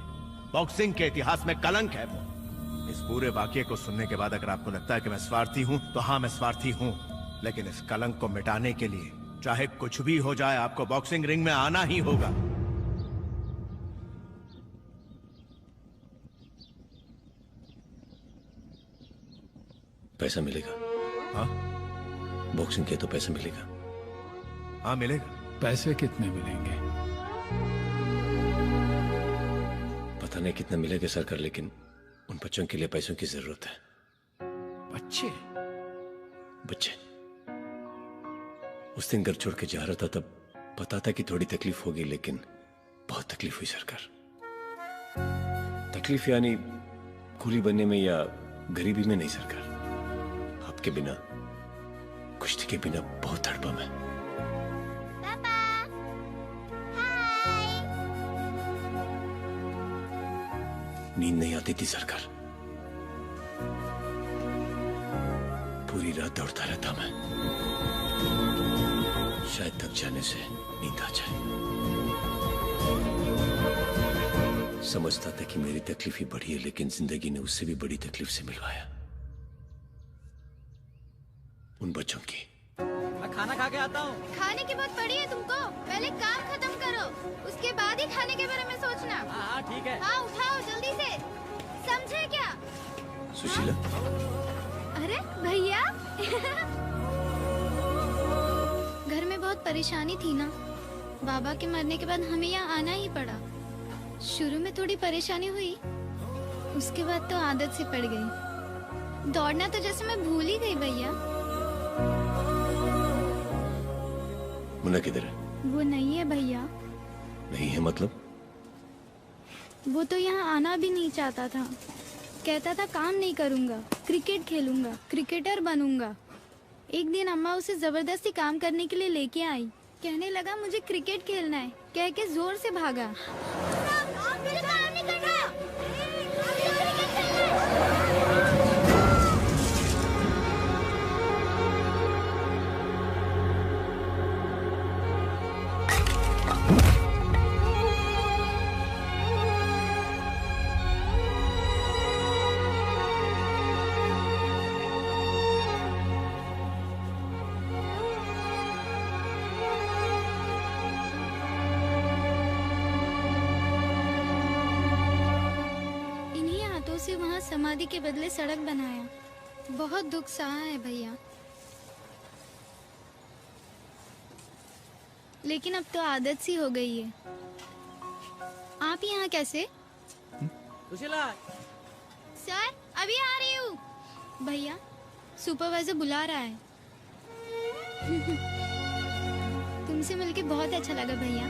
Speaker 10: बॉक्सिंग के इतिहास में कलंक है वो। इस पूरे वाक्य को सुनने के बाद अगर आपको लगता है कि मैं स्वार्थी हूं, तो हाँ, मैं स्वार्थी हूं। लेकिन इस कलंक को मिटाने के लिए चाहे कुछ भी हो जाए, आपको बॉक्सिंग रिंग में आना ही होगा।
Speaker 4: पैसा मिलेगा?
Speaker 10: हाँ,
Speaker 4: बॉक्सिंग किया तो पैसा मिलेगा?
Speaker 10: हाँ मिलेगा।
Speaker 1: पैसे कितने मिलेंगे?
Speaker 4: पता नहीं कितना मिलेगा सरकार, लेकिन उन बच्चों के लिए पैसों की जरूरत है।
Speaker 1: बच्चे?
Speaker 4: बच्चे। उस दिन घर छोड़ के जा रहा था तब पता था कि थोड़ी तकलीफ होगी, लेकिन बहुत तकलीफ हुई सरकार। तकलीफ यानी कूली बनने में या गरीबी में नहीं सरकार, आपके बिना, कुश्ती के बिना बहुत तड़पा मैं। नींद नहीं आती थी सरकार, पूरी रात दौड़ता रहता मैं, शायद थक जाने से नींद आ जाए। समझता था कि मेरी तकलीफ ही बड़ी है, लेकिन जिंदगी ने उससे भी बड़ी तकलीफ से मिलवाया, उन बच्चों की।
Speaker 9: मैं खाना खा के आता हूँ।
Speaker 6: खाने की बात पड़ी है तुमको, पहले काम खत्म करो, उसके बाद ही खाने के बारे में सोचना।
Speaker 9: हाँ ठीक है।
Speaker 6: हाँ उठाओ जल्दी से, समझे क्या?
Speaker 4: सुशीला।
Speaker 6: अरे भैया घर में बहुत परेशानी थी ना, बाबा के मरने के बाद हमें यहाँ आना ही पड़ा। शुरू में थोड़ी परेशानी हुई, उसके बाद तो आदत से पड़ गई। दौड़ना तो जैसे मैं भूल ही गई भैया।
Speaker 4: मुन्ना किधर है?
Speaker 6: वो नहीं है भैया।
Speaker 4: नहीं है मतलब?
Speaker 6: वो तो यहाँ आना भी नहीं चाहता था, कहता था काम नहीं करूँगा, क्रिकेट खेलूंगा, क्रिकेटर बनूंगा। एक दिन अम्मा उसे जबरदस्ती काम करने के लिए लेके आई, कहने लगा मुझे क्रिकेट खेलना है, कह के जोर से भागा। वहाँ समाधि के बदले सड़क बनाया, बहुत दुख सहा है भैया, लेकिन अब तो आदत सी हो गई है। आप यहाँ कैसे?
Speaker 9: सुशीला।
Speaker 6: सर अभी आ रही हूँ। भैया सुपरवाइजर बुला रहा है। तुमसे मिलके बहुत अच्छा लगा भैया,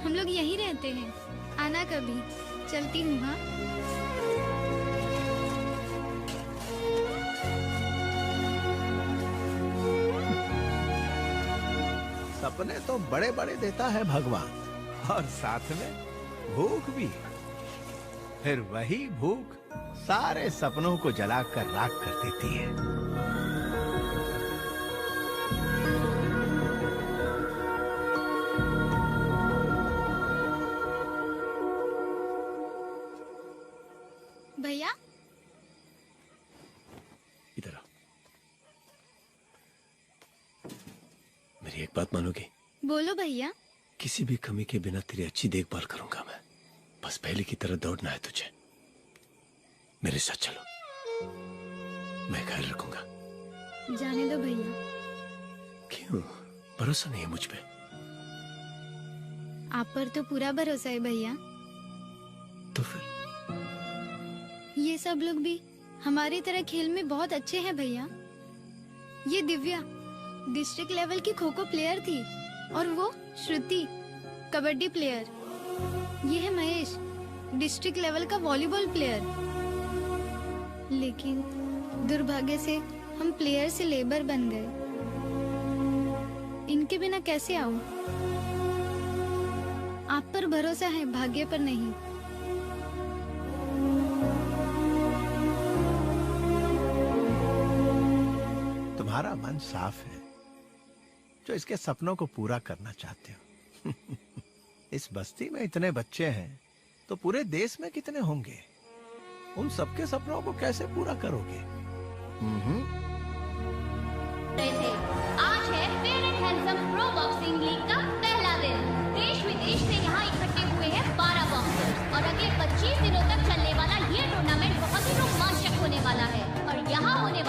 Speaker 6: हम लोग यहीं रहते हैं, आना कभी। चलती हूँ। हाँ
Speaker 10: सपने तो बड़े बड़े देता है भगवान, और साथ में भूख भी। फिर वही भूख सारे सपनों को जलाकर राख कर देती है।
Speaker 6: भैया
Speaker 4: इधर आओ। मेरी एक बात मानोगी?
Speaker 6: बोलो भैया।
Speaker 4: किसी भी कमी के बिना तेरी अच्छी देखभाल करूंगा मैं, बस पहले की तरह दौड़ना है तुझे। मेरे साथ चलो, मैं ख्याल रखूंगा।
Speaker 6: जाने दो भैया।
Speaker 4: क्यों, भरोसा नहीं है मुझ पे?
Speaker 6: आप पर तो पूरा भरोसा है भैया।
Speaker 4: तो फिर
Speaker 6: ये सब लोग भी हमारी तरह खेल में बहुत अच्छे हैं भैया। ये दिव्या डिस्ट्रिक्ट लेवल की खो खो प्लेयर थी, और वो श्रुति कबड्डी प्लेयर। ये है महेश डिस्ट्रिक्ट लेवल का वॉलीबॉल प्लेयर। लेकिन दुर्भाग्य से हम प्लेयर से लेबर बन गए। इनके बिना कैसे आऊं? आप पर भरोसा है, भाग्य पर नहीं।
Speaker 10: तुम्हारा मन साफ है जो इसके सपनों को पूरा करना चाहते हो। इस बस्ती में इतने बच्चे हैं तो पूरे देश में कितने होंगे? उन सबके सपनों को कैसे पूरा करोगे?
Speaker 15: आज है fair and handsome pro boxing league का पहला दिन। देश विदेश से यहाँ इकट्ठे हुए हैं 12 बॉक्सर्स, और अगले 25 दिनों तक चलने वाला ये टूर्नामेंट बहुत ही रोमांचक होने वाला है। और यहाँ होने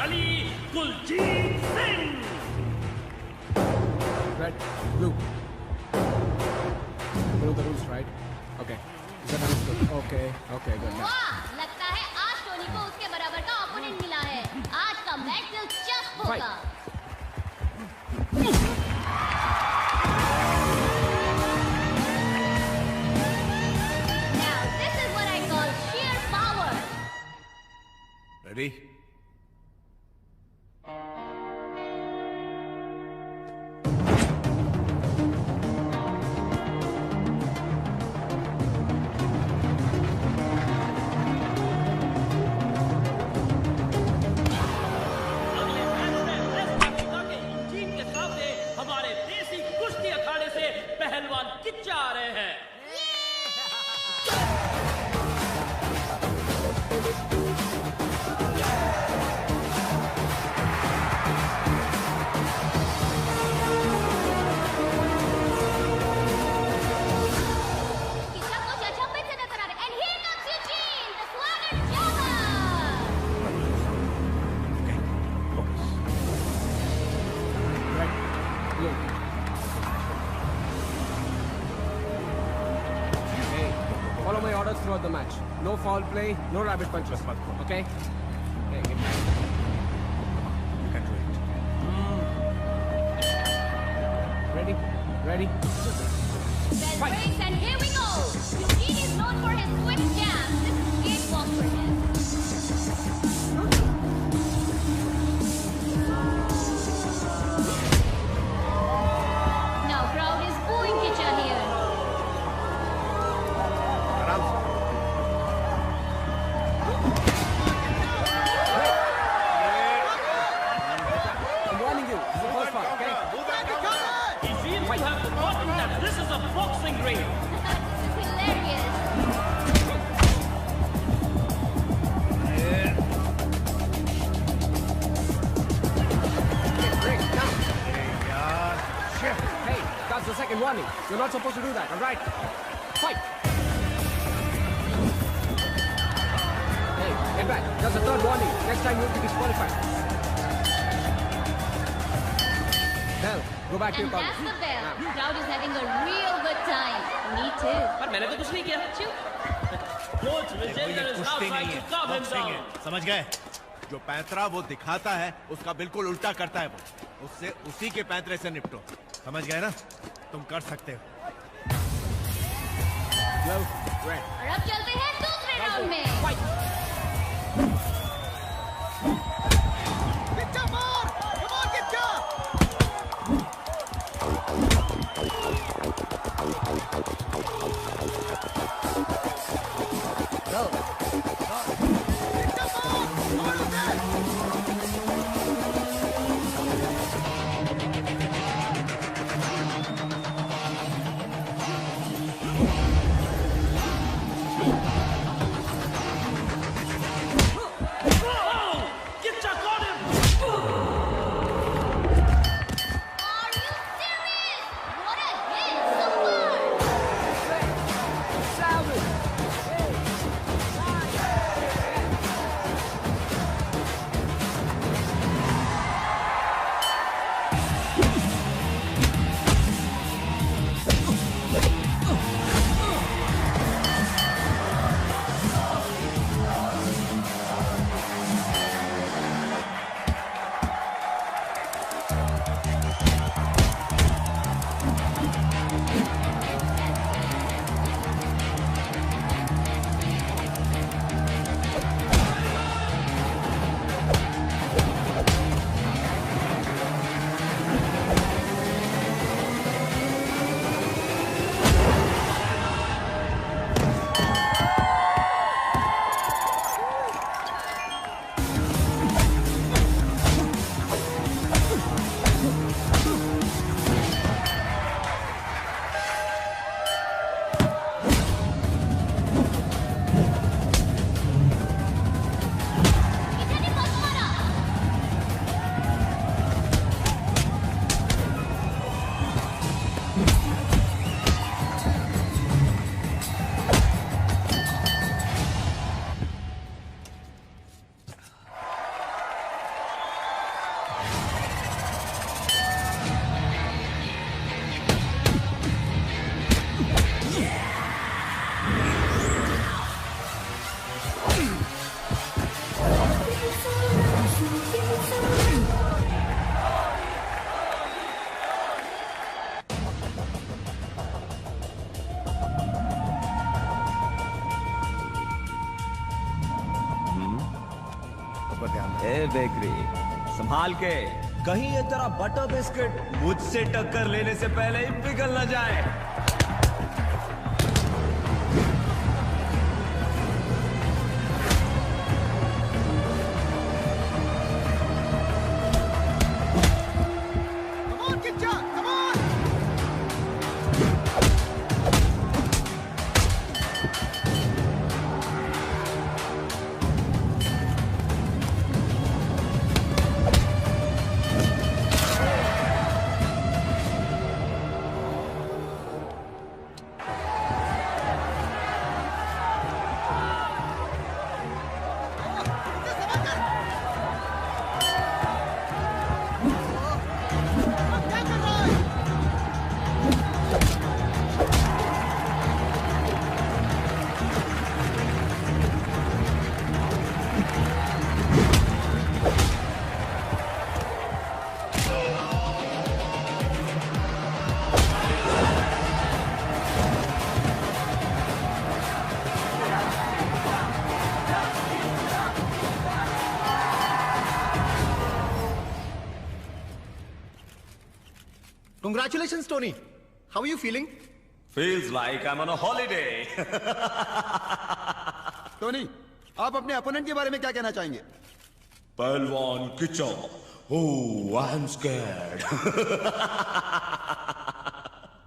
Speaker 19: Ali Kuljeet Singh.
Speaker 16: Red, blue. You know the rules, right? Okay. Is that understood? Okay, good.
Speaker 15: वाह, लगता है आज टोनी को उसके बराबर का ओपोनेंट मिला है। आज का मैच दिलचस्प होगा। Now this is what I call sheer power.
Speaker 10: Ready?
Speaker 19: पहलवान किच्चा आ रहे हैं।
Speaker 15: किच्चा कुछ अचंभे से नजर आ रहे हैं। And here comes Eugene, the Swagger Java.
Speaker 16: Red, blue. Follow my orders throughout the match. No foul play, no rabbit punches. Okay? Hey, get back.
Speaker 10: You can do it.
Speaker 16: Ready? Ready?
Speaker 15: Bell breaks and here we go. Eugene is known for his swift jab. This is cakewalk for him. Now crowd is booing Kicha here.
Speaker 16: I'm warning you. This is the first part, okay?
Speaker 19: Eugene, you have forgotten that this is a boxing ring.
Speaker 15: Hilarious.
Speaker 16: Break, now. Hey, that's the second warning. You're not supposed to do that, alright? Fight! Hey, get back. That's the third warning. Next time you'll be disqualified. Bell, go back to your
Speaker 15: And
Speaker 16: corner.
Speaker 15: that's the bell. Crowd is having a real good time. Me too.
Speaker 19: पर मैंने तो कुछ नहीं किया। Coach Vijender is now trying to calm him down.
Speaker 10: समझ गए? जो पैंतरा वो दिखाता है उसका बिल्कुल उल्टा करता है वो। उससे उसी के पैंतरे से निपटो। समझ गए ना? तुम कर सकते हो।
Speaker 16: Blue, red.
Speaker 15: और अब चलते हैं दूसरे राउंड में।
Speaker 5: किच्चा मार! Come on, Kichcha!
Speaker 16: Go.
Speaker 5: Kichcha मार! मार उसे!
Speaker 19: Kicha got him.
Speaker 7: ए बेकरी, संभाल के, कहीं ये तेरा बटर बिस्किट मुझसे टक्कर लेने से पहले ही पिघल न जाए।
Speaker 10: Congratulations, Tony. How are you feeling?
Speaker 7: Feels like I'm on a holiday.
Speaker 11: Tony, आप अपने अपोनेंट के बारे में क्या कहना चाहेंगे?
Speaker 12: पहलवान किचा. Oh, I'm scared.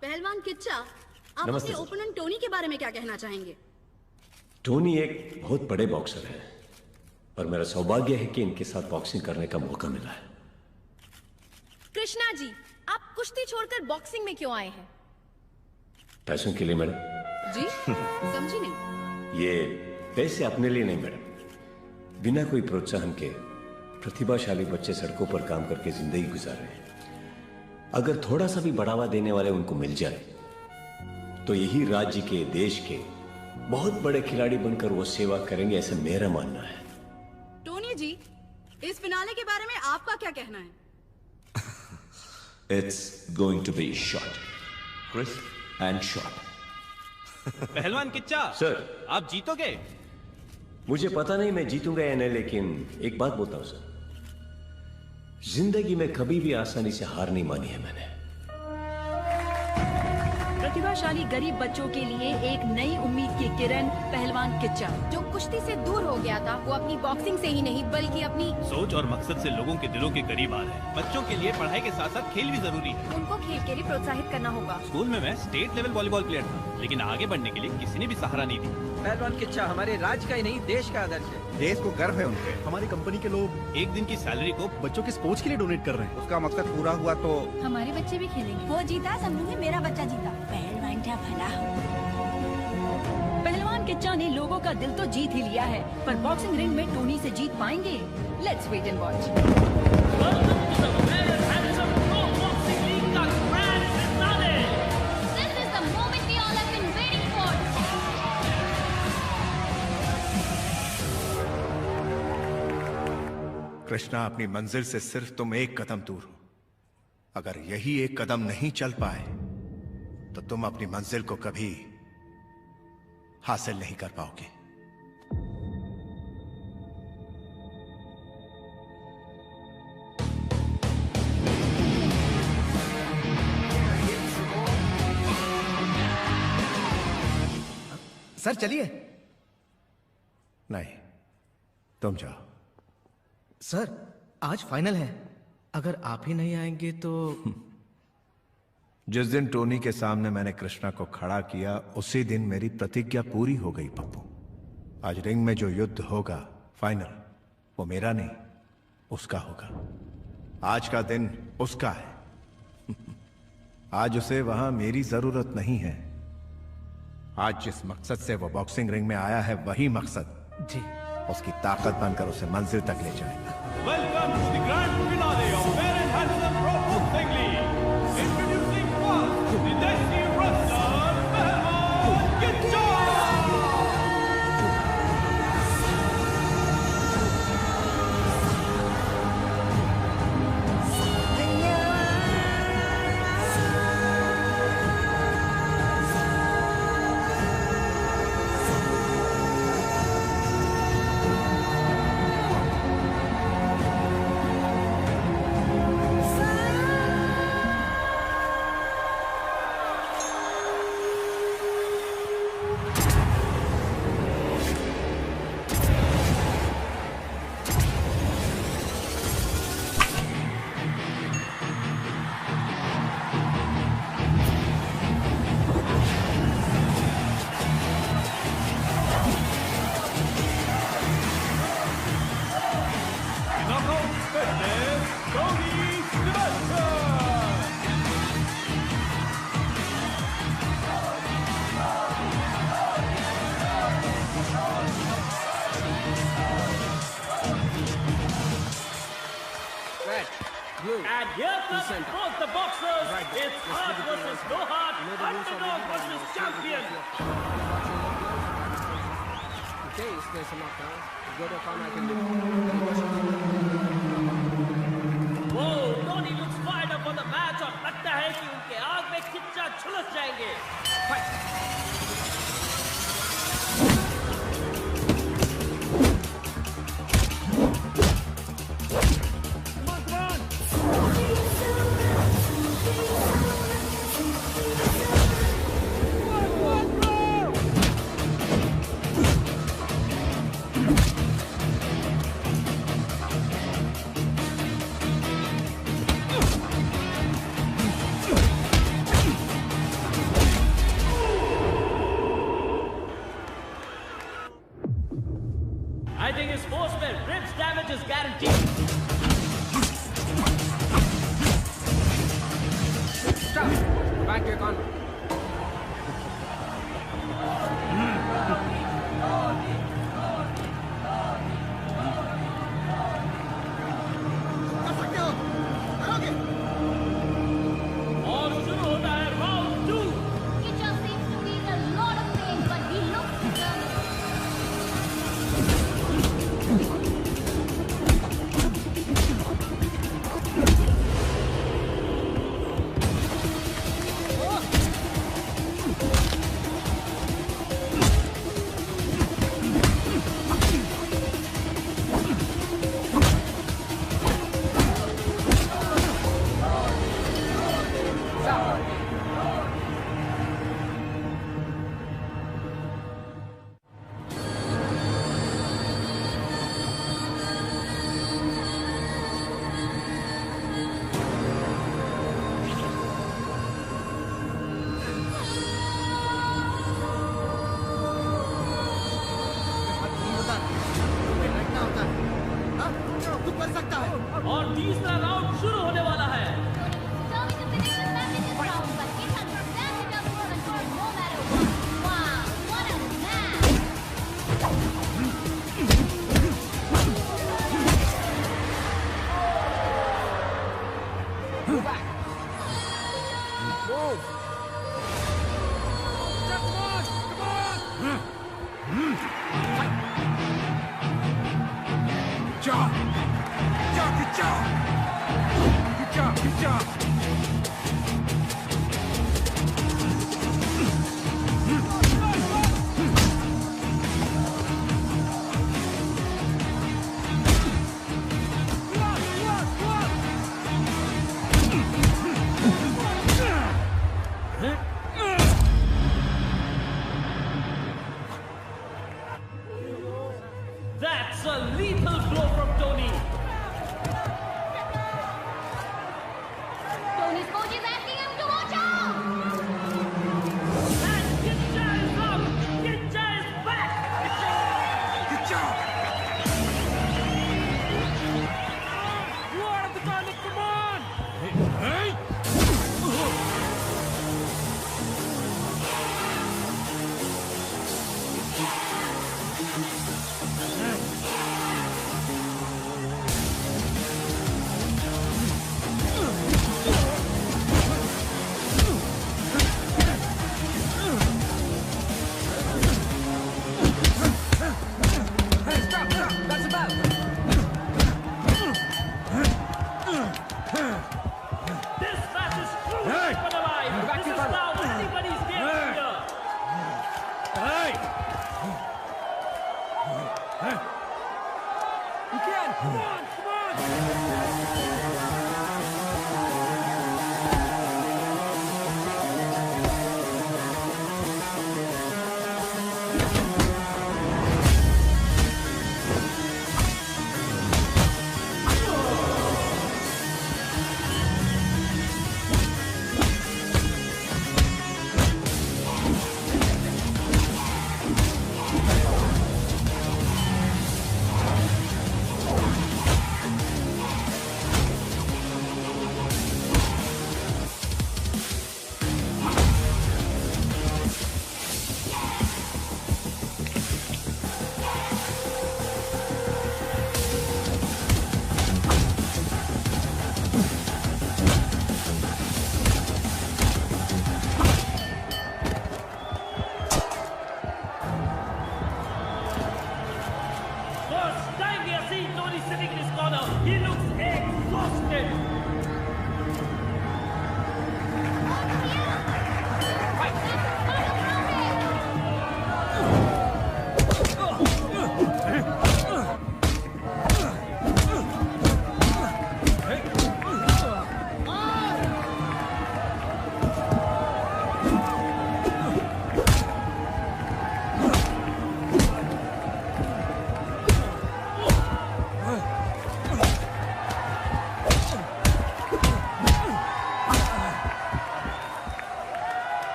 Speaker 18: पहलवान किच्चा, आप
Speaker 12: नमस्ते
Speaker 18: अपने
Speaker 12: सर।
Speaker 18: ओपोनेंट टोनी के बारे में क्या कहना चाहेंगे?
Speaker 4: टोनी एक बहुत बड़े बॉक्सर है और मेरा सौभाग्य है कि इनके साथ बॉक्सिंग करने का मौका मिला है।
Speaker 2: कृष्णा जी, आप कुश्ती छोड़कर बॉक्सिंग में क्यों आए हैं?
Speaker 4: पैसों के लिए मैडम।
Speaker 2: जी समझी नहीं।
Speaker 4: ये पैसे अपने लिए नहीं मैडम, बिना कोई प्रोत्साहन के प्रतिभाशाली बच्चे सड़कों पर काम करके जिंदगी गुजार रहे हैं। अगर थोड़ा सा भी बढ़ावा देने वाले उनको मिल जाए तो यही राज्य के, देश के बहुत बड़े खिलाड़ी बनकर वो सेवा करेंगे, ऐसा मेरा मानना है।
Speaker 18: टोनी जी, इस फिनाले के बारे में आपका क्या कहना है?
Speaker 12: It's going to be short, crisp and short.
Speaker 3: पहलवान किच्चा,
Speaker 4: सर,
Speaker 3: आप जीतोगे?
Speaker 4: मुझे पता नहीं मैं जीतूंगा या नहीं, लेकिन एक बात बोलता हूं सर, जिंदगी में कभी भी आसानी से हार नहीं मानी है मैंने।
Speaker 8: प्रतिभाशाली गरीब बच्चों के लिए एक नई उम्मीद की किरण पहलवान किच्चा।
Speaker 2: जो कुश्ती से दूर हो गया था वो अपनी बॉक्सिंग से ही नहीं बल्कि अपनी
Speaker 3: सोच और मकसद से लोगों के दिलों के करीब आ रहे हैं। बच्चों के लिए पढ़ाई के साथ साथ खेल भी जरूरी है।
Speaker 2: उनको खेल के लिए प्रोत्साहित करना होगा।
Speaker 3: स्कूल में मैं स्टेट लेवल वॉलीबॉल प्लेयर था, लेकिन आगे बढ़ने के लिए किसी ने भी सहारा नहीं दी।
Speaker 21: पहलवान किच्चा हमारे राज्य का ही नहीं देश का आदर्श है।
Speaker 10: देश को गर्व है उनपे। हमारी कंपनी के लोग
Speaker 3: एक दिन की सैलरी को
Speaker 10: बच्चों के स्पोर्ट्स के लिए डोनेट कर रहे हैं। उसका मकसद पूरा हुआ तो
Speaker 8: हमारे बच्चे भी खेलेंगे। वो जीता समझूंगी मेरा बच्चा जीता। पहलवान क्या भला। पहलवान किच्चा ने लोगों का दिल तो जीत ही लिया है, पर बॉक्सिंग रिंग में टोनी से जीत पाएंगे? Let's wait and watch.
Speaker 15: This is the moment we all have been waiting for.
Speaker 10: Krishna, अपनी मंजिल से सिर्फ तुम एक कदम दूर हो। अगर यही एक कदम नहीं चल पाए तो तुम अपनी मंजिल को कभी हासिल नहीं कर पाओगे। सर चलिए। नहीं, तुम जाओ।
Speaker 5: सर, आज फाइनल है। अगर आप ही नहीं आएंगे तो
Speaker 10: जिस दिन टोनी के सामने मैंने कृष्णा को खड़ा किया उसी दिन मेरी प्रतिज्ञा पूरी हो गई पप्पू। आज रिंग में जो युद्ध होगा फाइनल, वो मेरा नहीं उसका होगा। आज का दिन उसका है। आज उसे वहां मेरी जरूरत नहीं है। आज जिस मकसद से वो बॉक्सिंग रिंग में आया है वही मकसद
Speaker 5: जी
Speaker 10: उसकी ताकत बनकर उसे मंजिल तक ले जाएगा।
Speaker 3: Welcome to the grand finale of Fair and Handsome Pro Boxing League. Introducing first, the Desi wrestler, Pehlwan Kicha. boxers, it's heart versus no heart, underdog versus champion.
Speaker 16: Okay, there's a knockdown. Go to corner, I can do.
Speaker 3: Whoa, Tony looks fired up for the match और लगता है कि उनके आग में खिच्चा झुलस जाएंगे. Fight. I think his sportsman ribs damage is guaranteed.
Speaker 16: Stop! Back to your corner.
Speaker 3: और शुरू होता है round 2.
Speaker 15: He just seems to be in a lot of pain, but he looks determined.
Speaker 3: और तीसरा राउंड शुरू होने वाला है. That's a lethal blow from Tony.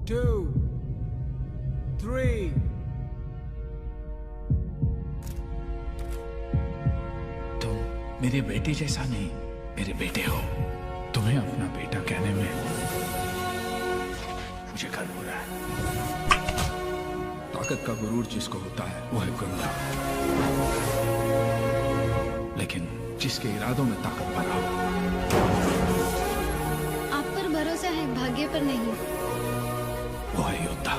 Speaker 16: 2, 3.
Speaker 1: तुम मेरे बेटे जैसा नहीं, मेरे बेटे हो। तुम्हें अपना बेटा कहने में मुझे गर्व हो रहा है। ताकत का गुरूर जिसको होता है वो है गुंडा, लेकिन जिसके इरादों में ताकत भरा हो।
Speaker 6: आप पर भरोसा है, भाग्य पर नहीं।
Speaker 1: वो है योद्धा।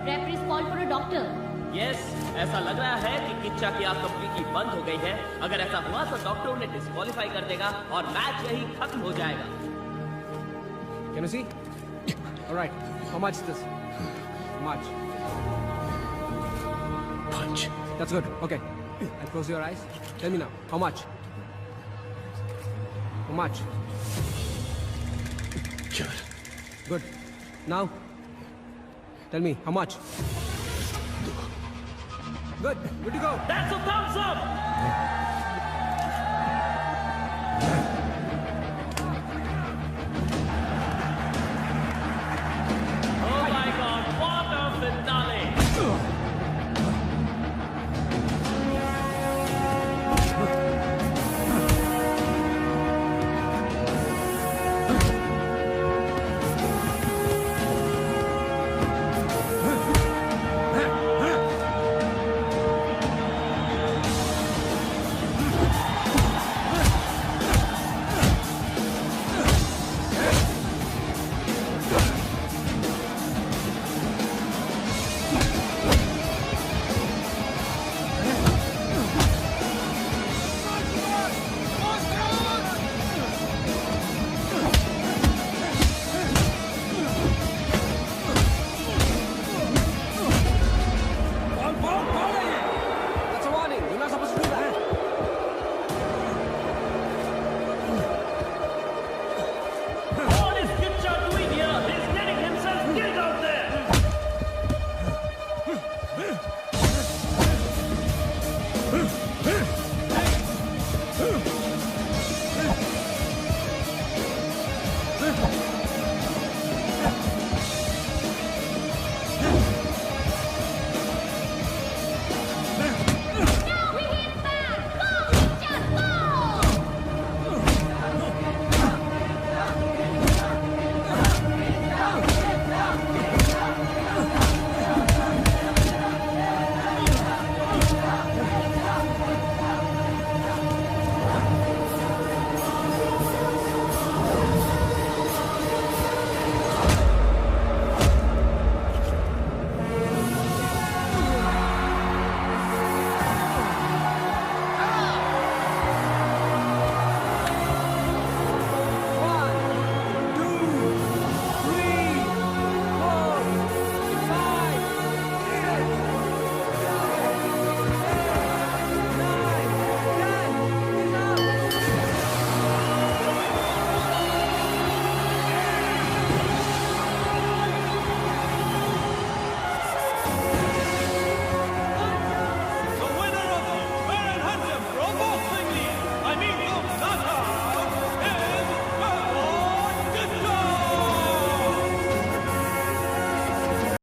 Speaker 15: Referees call for a doctor.
Speaker 19: Yes, ऐसा लग रहा है कि किच्चा की आग कंप्लीटली बंद हो गई है। अगर ऐसा हुआ तो डॉक्टर उन्हें डिस्क्वालीफाई कर देगा और मैच यही खत्म हो जाएगा।
Speaker 16: Can you see? All right. How much is this? How much?
Speaker 1: Punch.
Speaker 16: That's good. Okay. And close your eyes. Tell me now. How much? How much?
Speaker 4: Sure.
Speaker 16: Good. Now, tell me how much? Good. Good to go.
Speaker 19: That's a thumbs up.